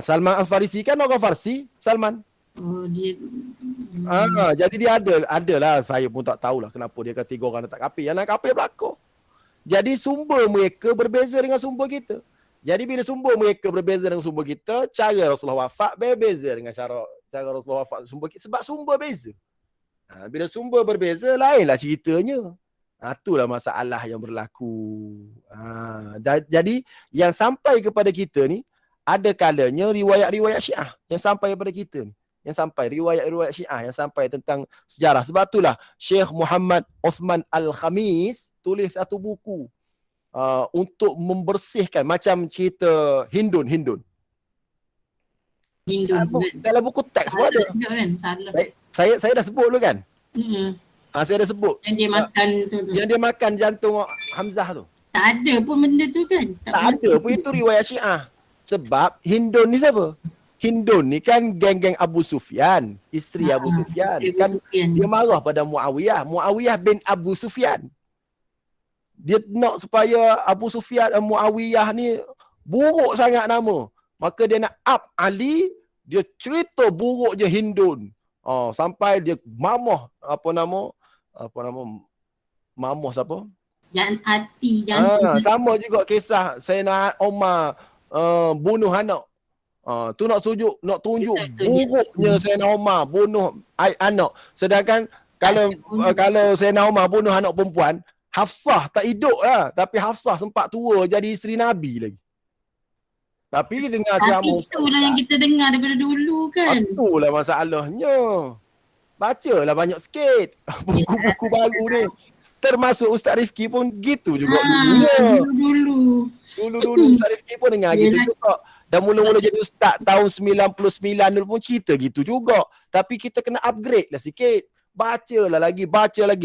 Salman Al-Farisi kan orang Farsi, Salman. Oh, dia jadi dia adalah, saya pun tak tahulah kenapa dia kata 3 orang tak kafir. Yang lain kafir belaka. Jadi sumber mereka berbeza dengan sumber kita. Jadi bila sumber mereka berbeza dengan sumber kita, cara Rasulullah wafat berbeza dengan cara Rasulullah wafat sumber kita, sebab sumber beza. Bila sumber berbeza, lainlah ceritanya. Itulah masalah yang berlaku. Jadi yang sampai kepada kita ni, ada kalanya riwayat-riwayat Syiah yang sampai kepada kita ni. Yang sampai riwayat-riwayat Syiah yang sampai tentang sejarah. Sebab itulah Syekh Muhammad Uthman Al-Khamis tulis satu buku untuk membersihkan, macam cerita Hindun. Dalam buku teks pun ada. Saya dah sebut dulu kan? Saya dah sebut. Yang dia makan tu. Yang dia makan jantung Hamzah tu. Tak ada pun benda tu kan? Tak ada pun, itu riwayat Syiah. Sebab Hindun ni siapa? Hindun ni kan geng-geng Abu Sufyan. Isteri Abu Sufyan. Kan dia marah pada Muawiyah. Muawiyah bin Abu Sufyan. Dia nak supaya Abu Sufyan dan Muawiyah ni buruk sangat nama. Maka dia nak up Ali, dia cerita buruk je Hindun. Sampai dia mamah mamah siapa? Sama juga kisah Sayyidina Umar bunuh anak. Tu nak tunjuk buruknya Sayyidina Umar bunuh anak. Sedangkan kalau Sayyidina Umar bunuh anak perempuan, Hafsah tak hidup lah. Tapi Hafsah sempat tua jadi isteri Nabi lagi. Tapi dengar ceramah. Tapi itulah yang kita dengar daripada dulu kan. Itulah masalahnya. Bacalah banyak sikit buku-buku baru ni. Termasuk Ustaz Rifki pun gitu juga dulu. Dulu Ustaz Rifki pun dengar gitu juga. Dan mula-mula jadi ustaz tahun 99 dulu pun cerita gitu juga. Tapi kita kena upgrade lah sikit. Baca lagi.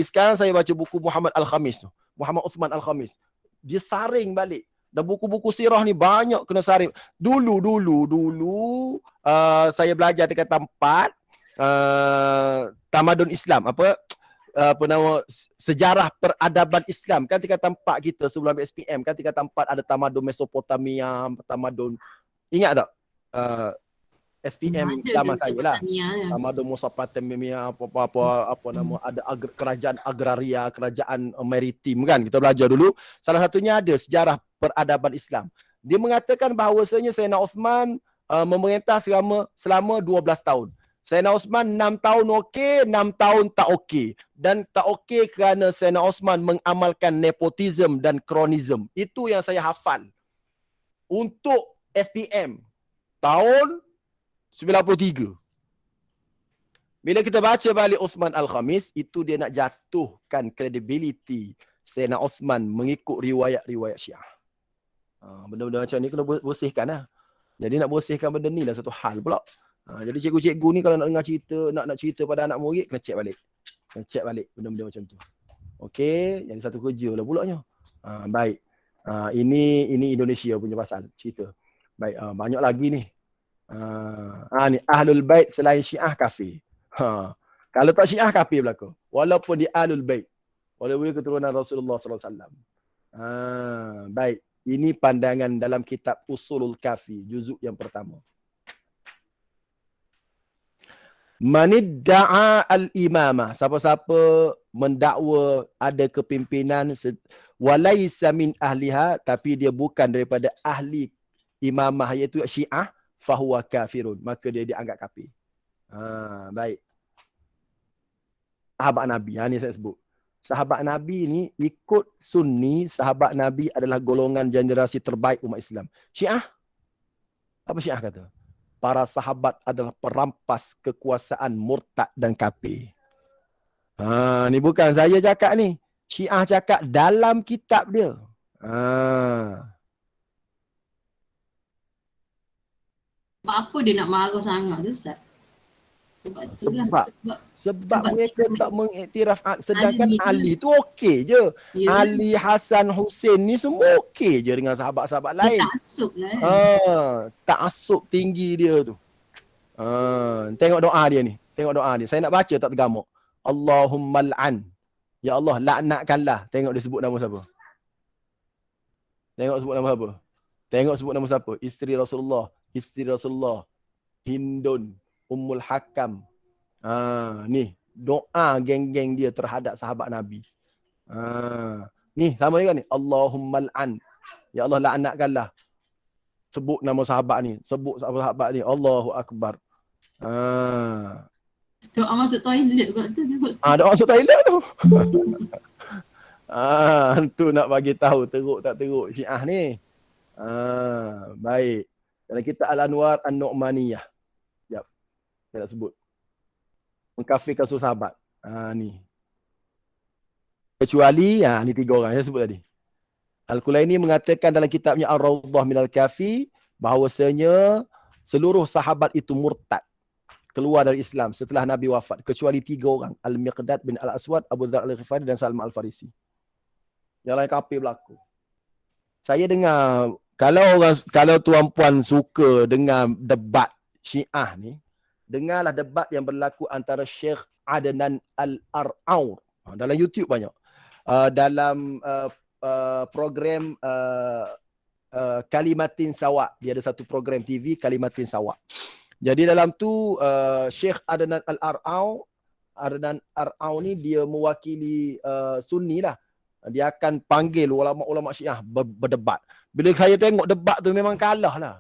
Sekarang saya baca buku Muhammad Al-Khamis tu. Muhammad Uthman Al-Khamis. Dia saring balik. Dan buku-buku sirah ni banyak kena saring. Dulu saya belajar dekat tempat tamadun Islam. Apa nama, sejarah peradaban Islam kan tingkat tempat kita sebelum SPM kan tingkat tempat ada tamadun Mesopotamia, tamadun ingat tak? SPM lama saya lah. Tamadun Mesopotamia apa nama ada kerajaan agraria, kerajaan maritim kan kita belajar dulu. Salah satunya ada sejarah peradaban Islam. Dia mengatakan bahawasanya Sayyidina Uthman memerintah selama 12 tahun. Sayyidina Uthman 6 tahun okey, 6 tahun tak okey. Dan tak okey kerana Sayyidina Uthman mengamalkan nepotism dan kronism. Itu yang saya hafal. Untuk SPM tahun 93. Bila kita baca balik Uthman Al-Khamis, itu dia nak jatuhkan kredibiliti Sayyidina Uthman mengikut riwayat-riwayat Syiah. Benda-benda macam ni kena bersihkan lah. Jadi nak bersihkan benda ni lah satu hal pula. Jadi cikgu-cikgu ni kalau nak dengar cerita, nak cerita pada anak murid, kena check balik benda-benda macam tu. Okey, jadi satu kerja lah pulaknya. Baik. Ini Indonesia punya pasal cerita. Baik, banyak lagi ni. Ni Ahlul Bait selain Syiah kafir. Kalau tak Syiah kafir belaka. Walaupun dia Ahlul Bait. Walaupun dia keturunan Rasulullah sallallahu alaihi wasallam. Baik, ini pandangan dalam kitab Usulul Kafi, juzuk yang pertama. Manidda'a al-imamah, siapa-siapa mendakwa ada kepimpinan walaysa min ahliha, tapi dia bukan daripada ahli imamah iaitu Syiah, fahuwa kafirun, maka dia dianggap kafir. Baik. Sahabat Nabi, ni saya sebut. Sahabat Nabi ni ikut Sunni, sahabat Nabi adalah golongan generasi terbaik umat Islam. Syiah? Apa Syiah kata? Para sahabat adalah perampas kekuasaan, murtad dan kafir. Ni bukan saya cakap ni. Syiah cakap dalam kitab dia. Apa dia nak marah sangat tu Ustaz? Sebab mereka tak mengiktiraf, sedangkan Ali tu okey je. Ya. Ali, Hasan, Hussein ni semua okey je dengan sahabat-sahabat lain. Ta'assub lah. Ta'assub tinggi dia tu. Tengok doa dia ni. Saya nak baca tak tergamuk. Allahumma al'an. Ya Allah, laknatkanlah. Tengok dia sebut nama siapa. Tengok sebut nama siapa. Isteri Rasulullah. Hindun. Ummul Hakam. Ni doa geng-geng dia terhadap sahabat Nabi. Ni sama juga ni. Allahumma al'an. Ya Allah, laknatkanlah. Sebut nama sahabat ni. Allahu Akbar. Doa masuk toilet pula tu. Doa masuk toilet tu. Tu nak bagi tahu teruk tak teruk Syiah ni. Baik. Dalam kitab Al-Anwar An-Nu'maniyah. Jap. Saya nak sebut. Mengkafirkan sahabat. Ni. Kecuali, ni 3 orang saya sebut tadi. Al-Kulaini mengatakan dalam kitabnya Ar-Rawdah Minal Kafi bahawasanya seluruh sahabat itu murtad, keluar dari Islam setelah Nabi wafat, kecuali 3 orang, Al-Miqdad bin Al-Aswad, Abu Dzar Al-Ghifari dan Salman Al-Farisi. Yang lain kafir berlaku. Saya dengar kalau tuan-puan suka dengar debat Syiah ni, dengarlah debat yang berlaku antara Syekh Adnan Al-Ar'aur. Dalam YouTube banyak. Dalam program Kalimatin Sawa. Dia ada satu program TV Kalimatin Sawa. Jadi dalam tu Syekh Adnan Al-Ar'aur ni dia mewakili Sunni lah. Dia akan panggil ulama-ulama Syiah berdebat. Bila saya tengok debat tu memang kalah lah.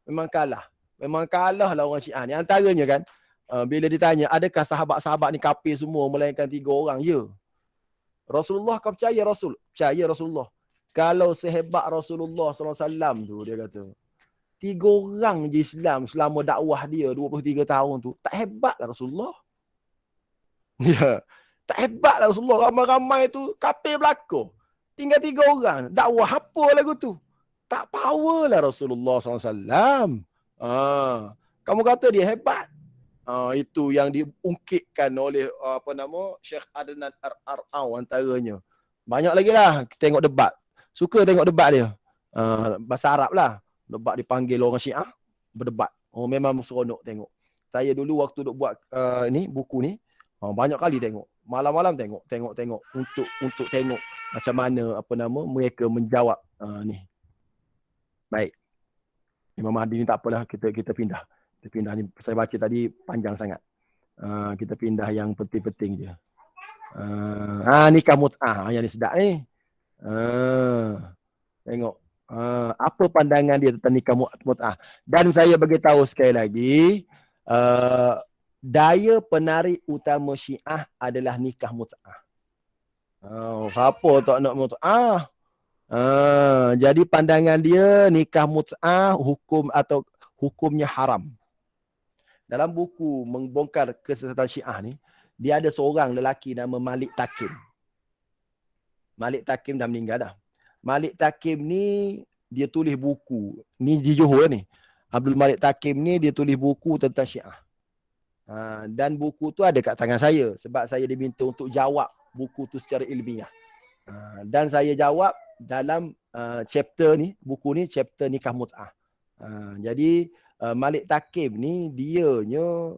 Memang kalah lah orang Syiah ni. Antaranya kan, bila ditanya, adakah sahabat-sahabat ni kafir semua melainkan 3 orang? Ya. Rasulullah kau percaya Rasul? Percaya Rasulullah. Kalau sehebat Rasulullah SAW tu, dia kata, 3 orang je Islam selama dakwah dia 23 tahun tu. Tak hebat lah Rasulullah. Ya. Tak hebat lah Rasulullah. Ramai-ramai tu kafir belaka. Tinggal 3 orang. Dakwah apa lagu tu? Tak power lah Rasulullah SAW. Kamu kata dia hebat. Itu yang diungkitkan oleh Syekh Adnan Ar-Ar'aw antaranya. Banyak lagi lah tengok debat. Suka tengok debat dia. Bahasa Arab lah. Debat dipanggil orang Syiah, berdebat. Memang seronok tengok. Saya dulu waktu duk buat buku ni, banyak kali tengok. Malam-malam tengok untuk tengok macam mana mereka menjawab ni. Baik. Imam Mahdi ni tak apalah, kita pindah. Kita pindah ni, saya baca tadi panjang sangat. Kita pindah yang penting-penting je. Nikah mut'ah yang ni sedap ni. Tengok. Apa pandangan dia tentang nikah mut'ah. Dan saya bagi tahu sekali lagi, daya penarik utama Syiah adalah nikah mut'ah. Siapa tak nak mut'ah? Jadi pandangan dia nikah mut'ah hukumnya haram. Dalam buku Membongkar Kesesatan Syiah ni, dia ada seorang lelaki nama Malik Takim. Malik Takim dah meninggal dah. Malik Takim ni dia tulis buku. Ni di Johor ni. Abdul Malik Takim ni dia tulis buku tentang Syiah. Dan buku tu ada kat tangan saya sebab saya diminta untuk jawab buku tu secara ilmiah. Dan saya jawab dalam chapter ni, buku ni chapter nikah mut'ah. Jadi Malik Takim ni dianya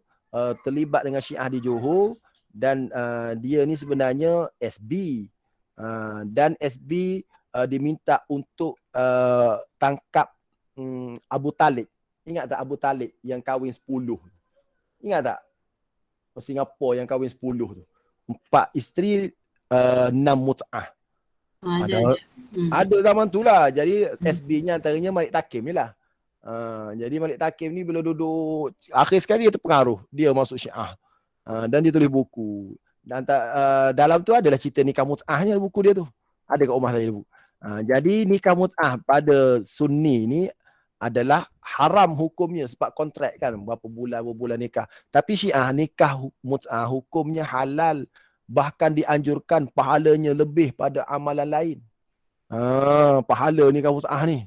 terlibat dengan Syiah di Johor dan dia ni sebenarnya SB. Dan SB diminta untuk tangkap Abu Talib. Ingat tak Abu Talib yang kahwin 10? Ingat tak? Singapura yang kahwin 10 tu. 4 isteri, 6 mut'ah. Ada zaman tu lah. Jadi SB-nya antaranya Malik Takim ni lah. Jadi Malik Takim ni bila duduk, akhir sekali dia terpengaruh. Dia masuk Syiah. Dan dia tulis buku. Dan dalam tu adalah cerita nikah mut'ahnya buku dia tu. Ada kat rumah saya buku. Jadi nikah mut'ah pada Sunni ni adalah haram hukumnya sebab kontrak kan, berapa bulan nikah. Tapi Syiah nikah mut'ah hukumnya halal, bahkan dianjurkan pahalanya lebih pada amalan lain. Pahala nikah mut'ah ni.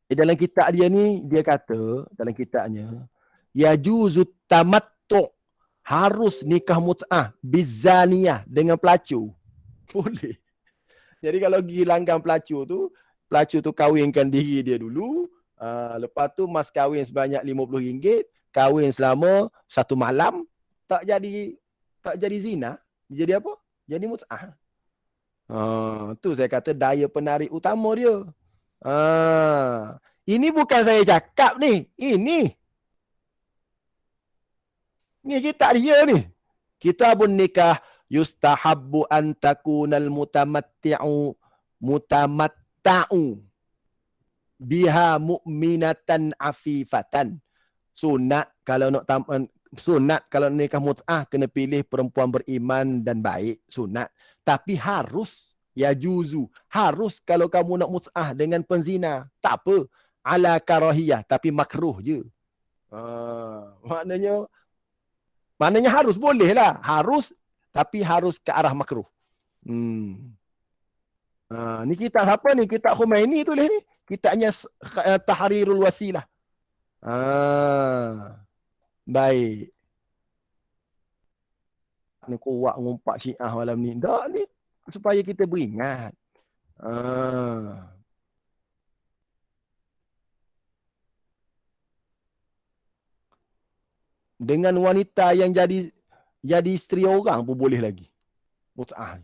Dalam kitab dia ni, dia kata dalam kitabnya, yajuzut tamattu', harus nikah mut'ah bizaniyah, dengan pelacur. Boleh. Jadi kalau pergi langgang pelacur tu kahwinkan diri dia dulu, lepas tu mas kahwin sebanyak RM50, kahwin selama 1 malam, tak jadi zina, jadi apa? Jadi mut'ah. Tu saya kata daya penarik utama dia. Ini bukan saya cakap ni. Ini kitab dia ni. Kitabun nikah yustahabbu an takunal mutamatta'u biha mu'minatan afifatan. Sunat kalau nikah mut'ah kena pilih perempuan beriman dan baik, sunat. Tapi harus yajuzu, harus kalau kamu nak mut'ah dengan penzina, tak apa, ala karahiyah, tapi makruh je. Maknanya harus, boleh lah, harus, tapi harus ke arah makruh. Ni kitab siapa ni? Kitab Khomeini tulis ni. Kitabnya Tahrirul Wasilah. Baik. Ni kuat ngumpat Syiah malam ni. Tak ni supaya kita beringat. Dengan wanita yang jadi isteri orang pun boleh lagi. Mut'ah.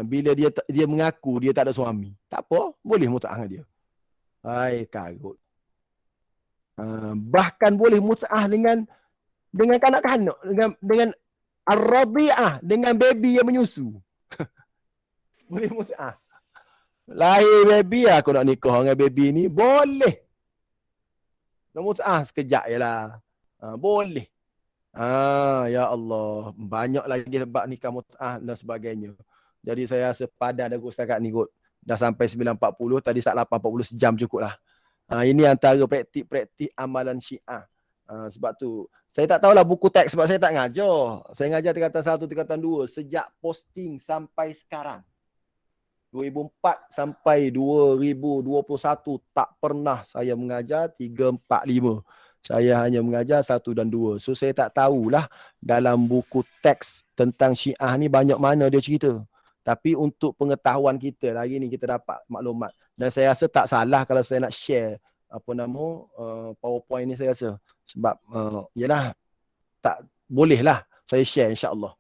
Bila dia mengaku dia tak ada suami, tak apa, boleh mut'ah dengan dia. Hai karut. Bahkan boleh mut'ah dengan kanak-kanak, dengan ar-rabi'ah, dengan baby yang menyusu. Boleh mut'ah. Lahir baby, aku nak nikah dengan baby ni, boleh. Nak mut'ah sekejap je lah. Boleh. Ya Allah, banyak lagi sebab nikah mut'ah dan sebagainya. Jadi saya rasa padan aku setakat ni kot. Dah sampai 9.40, tadi saat 8.40, sejam cukup lah. Ini antara praktik-praktik amalan Syiah. Sebab tu, saya tak tahulah buku teks sebab saya tak ngajar. Saya ngajar tingkatan 1, tingkatan 2. Sejak posting sampai sekarang. 2004 sampai 2021 tak pernah saya mengajar 3, 4, 5. Saya hanya mengajar 1 dan 2. So saya tak tahulah dalam buku teks tentang Syiah ni banyak mana dia cerita. Tapi untuk pengetahuan kita hari ni kita dapat maklumat. Dan saya rasa tak salah kalau saya nak share PowerPoint ni saya rasa. Sebab yalah tak bolehlah saya share insya-Allah.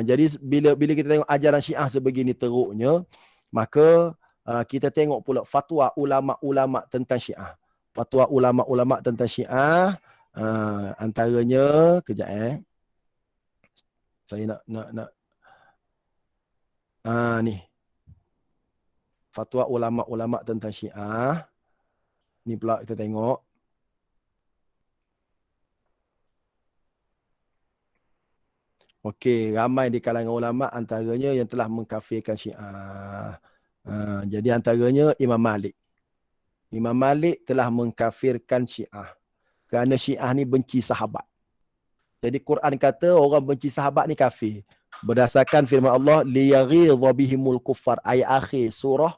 Jadi bila kita tengok ajaran Syiah sebegini teruknya, maka kita tengok pula fatwa ulama-ulama tentang Syiah. Fatwa ulama-ulama tentang Syiah antaranya kejap saya nak ni. Fatwa ulama-ulama tentang Syiah. Ni pula kita tengok. Okey, ramai di kalangan ulama antaranya yang telah mengkafirkan Syiah. Jadi antaranya Imam Malik. Imam Malik telah mengkafirkan Syiah. Kerana Syiah ni benci sahabat. Jadi Quran kata orang benci sahabat ni kafir. Berdasarkan firman Allah, liyaghidha bihimul kuffar. Ayat akhir surah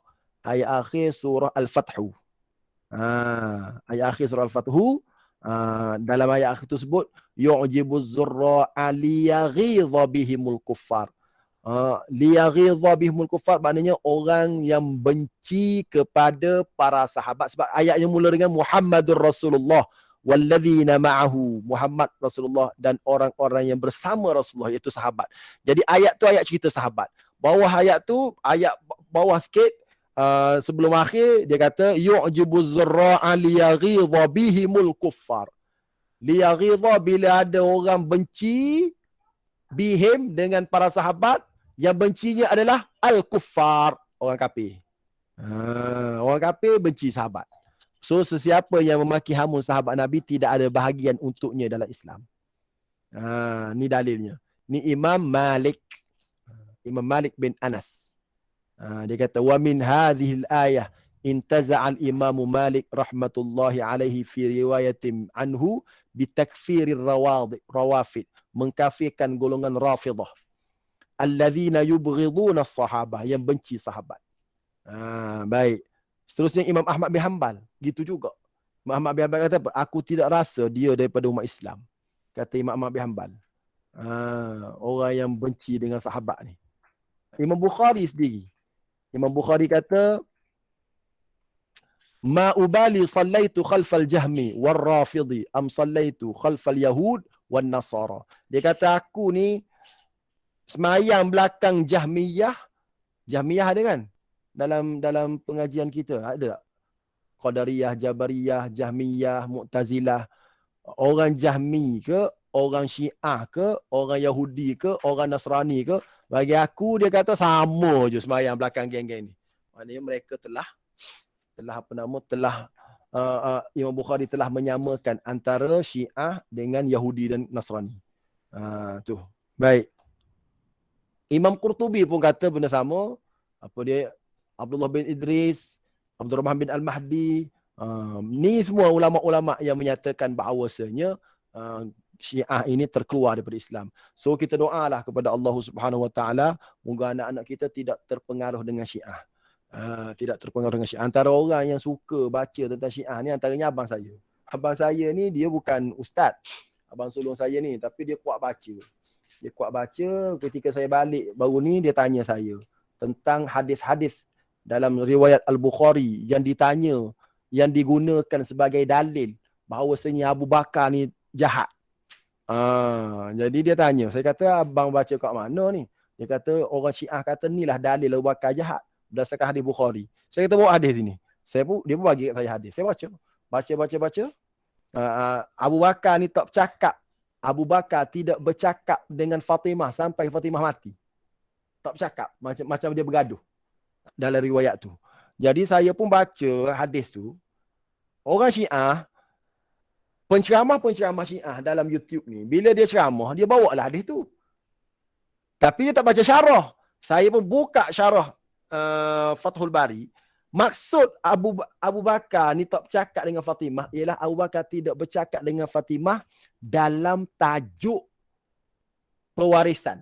Al-Fathu. Ayat akhir surah Al-Fathu. Dalam ayat akhir tersebut, yu'jibuz zurra'a liyaghidha bihimul kuffar. Liyaghidha bihimul kuffar maknanya orang yang benci kepada para sahabat. Sebab ayatnya mula dengan Muhammadur Rasulullah walladzina ma'ahu. Muhammad Rasulullah dan orang-orang yang bersama Rasulullah, iaitu sahabat. Jadi ayat tu ayat cerita sahabat. Bawah ayat tu, ayat bawah sikit, sebelum akhir dia kata yu'jibuz zurra'a liyaghidha bihimul kuffar. Liyaghidha bila ada orang benci bihim dengan para sahabat, yang bencinya adalah al-kuffar, orang kafir. Orang kafir benci sahabat. So sesiapa yang memaki hamun sahabat Nabi tidak ada bahagian untuknya dalam Islam. Ni dalilnya. Ni Imam Malik. Imam Malik bin Anas. Dia kata wa min hadhil ayah intaza'a al-Imam Malik rahmatullahi alaihi fi riwayatin anhu bitakfirir rawafid, mengkafirkan golongan Rafidah. Alladzina yubghiduna as-sahabah, yang benci sahabat. Baik. Seterusnya Imam Ahmad bin Hanbal, gitu juga. Imam Ahmad bin Hanbal kata apa? Aku tidak rasa dia daripada umat Islam. Kata Imam Ahmad bin Hanbal. Orang yang benci dengan sahabat ni. Imam Bukhari sendiri. Imam Bukhari kata, ma ubali sallaitu khalfal jahmi war rafidi am sallaitu khalfal yahud wan nasara. Dia kata aku ni semayang belakang Jahmiyah. Jahmiyah ada kan? Dalam pengajian kita ada tak? Qadariyah, Jabariyah, Jahmiyah, Mu'tazilah. Orang Jahmi ke, orang Syiah ke, orang Yahudi ke, orang Nasrani ke, bagi aku dia kata sama je semayang belakang geng-geng ni. Maknanya mereka telah Imam Bukhari telah menyamakan antara Syiah dengan Yahudi dan Nasrani. Tu. Baik. Imam Qurtubi pun kata benda sama. Apa dia? Abdullah bin Idris, Abdul Rahman bin Al-Mahdi. Ni semua ulama-ulama yang menyatakan bahawasanya Syiah ini terkeluar daripada Islam. So kita doalah kepada Allah Subhanahu Wa Taala, moga anak-anak kita tidak terpengaruh dengan Syiah. Tidak terpengaruh dengan Syiah. Antara orang yang suka baca tentang Syiah ni antaranya abang saya. Abang saya ni dia bukan ustaz, abang sulung saya ni, tapi dia kuat baca. Dia kuat baca. Ketika saya balik baru ni, dia tanya saya tentang hadis-hadis dalam riwayat Al-Bukhari yang ditanya, yang digunakan sebagai dalil bahawasanya Abu Bakar ni jahat. Jadi dia tanya, saya kata abang baca kat mana ni? Dia kata orang Syiah kata inilah dalil Abu Bakar jahat berdasarkan hadis Bukhari. Saya kata bawa hadis ini. Dia pun bagi kat saya hadis. Saya baca. Abu Bakar ni tak bercakap. Abu Bakar tidak bercakap dengan Fatimah sampai Fatimah mati. Tak bercakap. Macam dia bergaduh dalam riwayat tu. Jadi saya pun baca hadis tu. Orang Syiah, penceramah Syiah dalam YouTube ni, bila dia ceramah, dia bawa lah hadis tu. Tapi dia tak baca syarah. Saya pun buka syarah Fathul Bari. Maksud Abu Bakar ni tak bercakap dengan Fatimah ialah Abu Bakar tidak bercakap dengan Fatimah dalam tajuk pewarisan.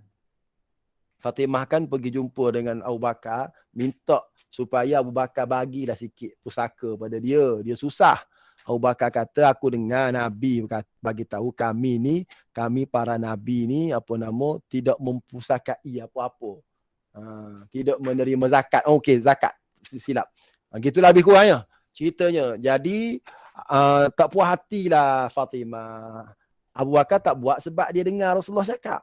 Fatimah kan pergi jumpa dengan Abu Bakar, minta supaya Abu Bakar bagilah sikit pusaka pada dia. Dia susah. Abu Bakar kata, aku dengar Nabi bagi tahu kami para Nabi ni tidak mempusakai apa-apa. Tidak menerima zakat. Okey, zakat. Silap. Gitulah lebih kurangnya ceritanya. Jadi tak puas hatilah Fatimah. Abu Bakar tak buat sebab dia dengar Rasulullah cakap.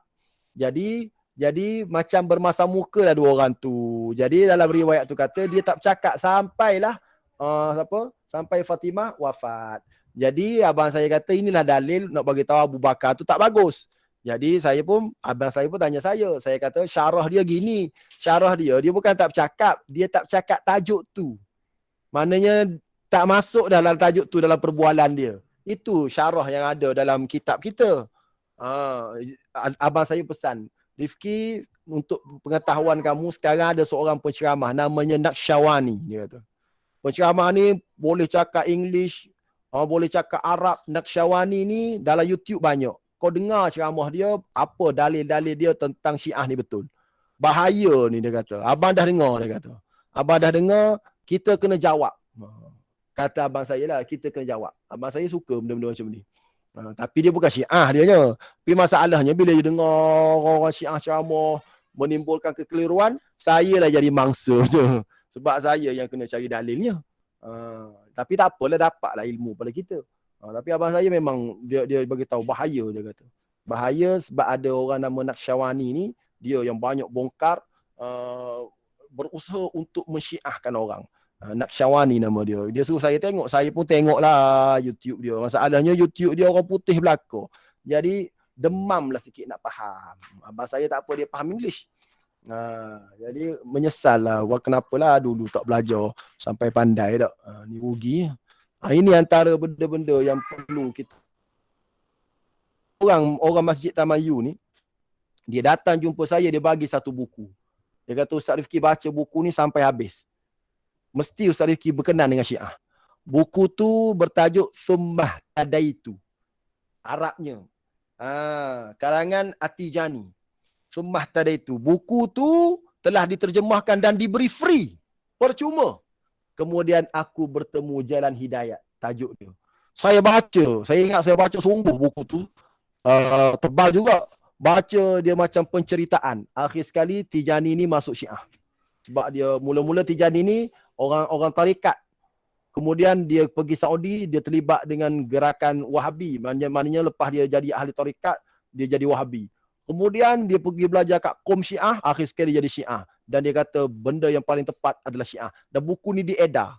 Jadi macam bermasa muka lah dua orang tu. Jadi dalam riwayat tu kata dia tak bercakap sampailah sampai Fatimah wafat. Jadi abang saya kata inilah dalil nak bagi tahu Abu Bakar tu tak bagus. Jadi abang saya pun tanya saya. Saya kata syarah dia gini. Syarah dia bukan tak bercakap, dia tak bercakap tajuk tu. Maknanya tak masuk dalam tajuk tu dalam perbualan dia. Itu syarah yang ada dalam kitab kita. Abang saya pesan, Rifki, untuk pengetahuan kamu, sekarang ada seorang penceramah namanya Naqsyawani, dia kata. Penceramah ni boleh cakap English, boleh cakap Arab. Naqsyawani ni dalam YouTube banyak. Kau dengar ceramah dia, apa dalil-dalil dia tentang Syiah ni betul. Bahaya ni dia kata. Abang dah dengar, dia kata. Abang dah dengar, kita kena jawab. Kata abang saya lah, kita kena jawab. Abang saya suka benda-benda macam ni. Tapi dia bukan Syiah dia. Tapi masalahnya bila dia dengar orang Syiah ceramah menimbulkan kekeliruan, saya lah jadi mangsa je. Sebab saya yang kena cari dalilnya. Tapi tak apalah, dapatlah ilmu pada kita. Tapi abang saya memang dia bagi tahu bahaya, dia kata. Bahaya sebab ada orang nama Naqsyawani ni, dia yang banyak bongkar berusaha untuk mensyiahkan orang. Naqsyawani nama dia. Dia suruh saya tengok. Saya pun tengoklah YouTube dia. Masalahnya YouTube dia orang putih belaka. Jadi demam lah sikit nak faham. Abang saya tak apa, dia faham English. Jadi menyesal lah. Kenapalah dulu tak belajar sampai pandai tak. Ni rugi. Ini antara benda-benda yang perlu kita. Orang Masjid Tamayu ni, dia datang jumpa saya, dia bagi satu buku. Dia kata, Ustaz Rifki baca buku ni sampai habis. Mesti Ustaz Rifki berkenan dengan Syiah. Buku tu bertajuk Summah Tadaitu. Arabnya. Karangan At-Tijani. Summah Tadaitu. Buku tu telah diterjemahkan dan diberi free. Percuma. Kemudian aku bertemu jalan hidayat. Tajuk dia. Saya baca. Saya ingat saya baca sungguh buku tu. Tebal juga. Baca dia macam penceritaan. Akhir sekali Tijani ni masuk Syiah. Sebab dia mula-mula Tijani ni orang tarikat. Kemudian dia pergi Saudi, dia terlibat dengan gerakan Wahabi. Maknanya lepas dia jadi ahli tarikat, dia jadi Wahabi. Kemudian dia pergi belajar kat Qom Syiah, akhir sekali dia jadi Syiah. Dan dia kata benda yang paling tepat adalah Syiah. Dan buku ni diedar.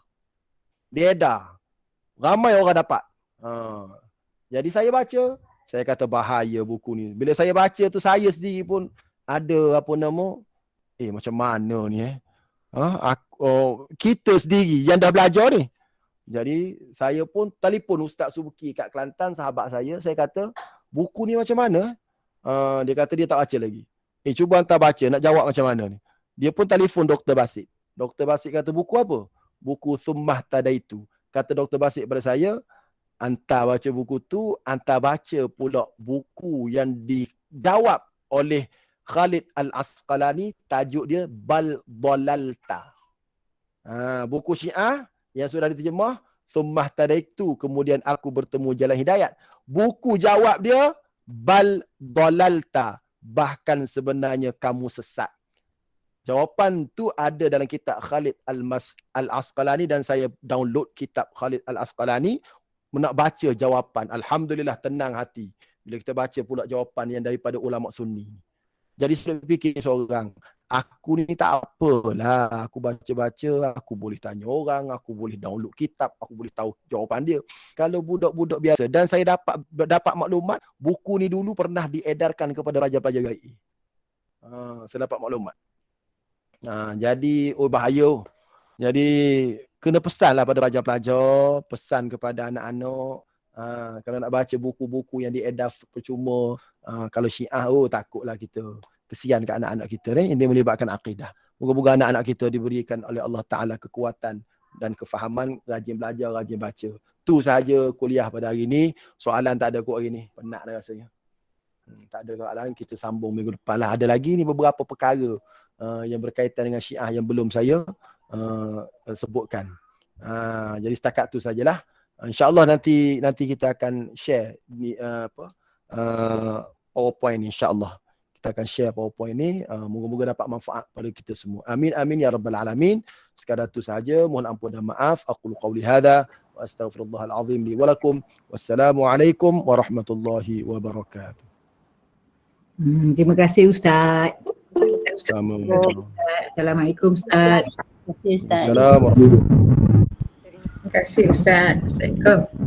Ramai orang dapat. Jadi saya baca, saya kata bahaya buku ni. Bila saya baca tu, saya sendiri pun ada macam mana ni kita sendiri yang dah belajar ni. Jadi saya pun telefon Ustaz Subki kat Kelantan, sahabat saya kata buku ni macam mana? Dia kata dia tak baca lagi. Cuba hantar baca, nak jawab macam mana ni. Dia pun telefon Dr. Basit. Dr. Basit kata buku apa? Buku Summah Tadaitu. Kata Dr. Basit pada saya, hantar baca buku tu, hantar baca pula buku yang dijawab oleh Khalid Al-Asqalani, tajuk dia Bal Dalalta. Buku Syiah yang sudah diterjemah, Summah Tadaitu, kemudian aku bertemu jalan hidayat. Buku jawab dia Bal Dalalta, bahkan sebenarnya kamu sesat. Jawapan tu ada dalam kitab Khalid Al-Asqalani, dan saya download kitab Khalid Al-Asqalani nak baca jawapan. Alhamdulillah, tenang hati bila kita baca pula jawapan yang daripada ulama sunni. Jadi saya fikir seorang, aku ni tak apalah, aku baca-baca, aku boleh tanya orang, aku boleh download kitab, aku boleh tahu jawapan dia. Kalau budak-budak biasa, dan saya dapat maklumat, buku ni dulu pernah diedarkan kepada pelajar-pelajar GAI. Saya dapat maklumat. Jadi bahaya. Jadi kena pesanlah pada pelajar-pelajar, pesan kepada anak-anak. Kalau nak baca buku-buku yang diedar percuma, kalau Syiah, takutlah kita. Kesian ke anak-anak kita ni, ini melibatkan akidah. Moga-moga anak-anak kita diberikan oleh Allah Ta'ala kekuatan dan kefahaman, rajin belajar, rajin baca. Tu sahaja kuliah pada hari ni. Soalan tak ada kot hari ni. Penat dah rasanya. Tak ada soalan, kita sambung minggu depan lah. Ada lagi ni beberapa perkara yang berkaitan dengan Syiah yang belum saya sebutkan. Jadi setakat tu sajalah. InsyaAllah nanti kita akan share ni PowerPoint ni, insyaAllah. Kita akan share PowerPoint ni. Moga-moga dapat manfaat pada kita semua. Amin amin ya rabbal alamin. Sekadar tu sahaja. Mohon ampun dan maaf. Aqulu qawli hadha wa astaghfirullahal azim li wa lakum. Wassalamualaikum warahmatullahi wabarakatuh. Terima kasih Ustaz. Assalamualaikum. Assalamualaikum Ustaz. Terima kasih Ustaz. Assalamualaikum. Terima kasih Ustaz. Assalamualaikum.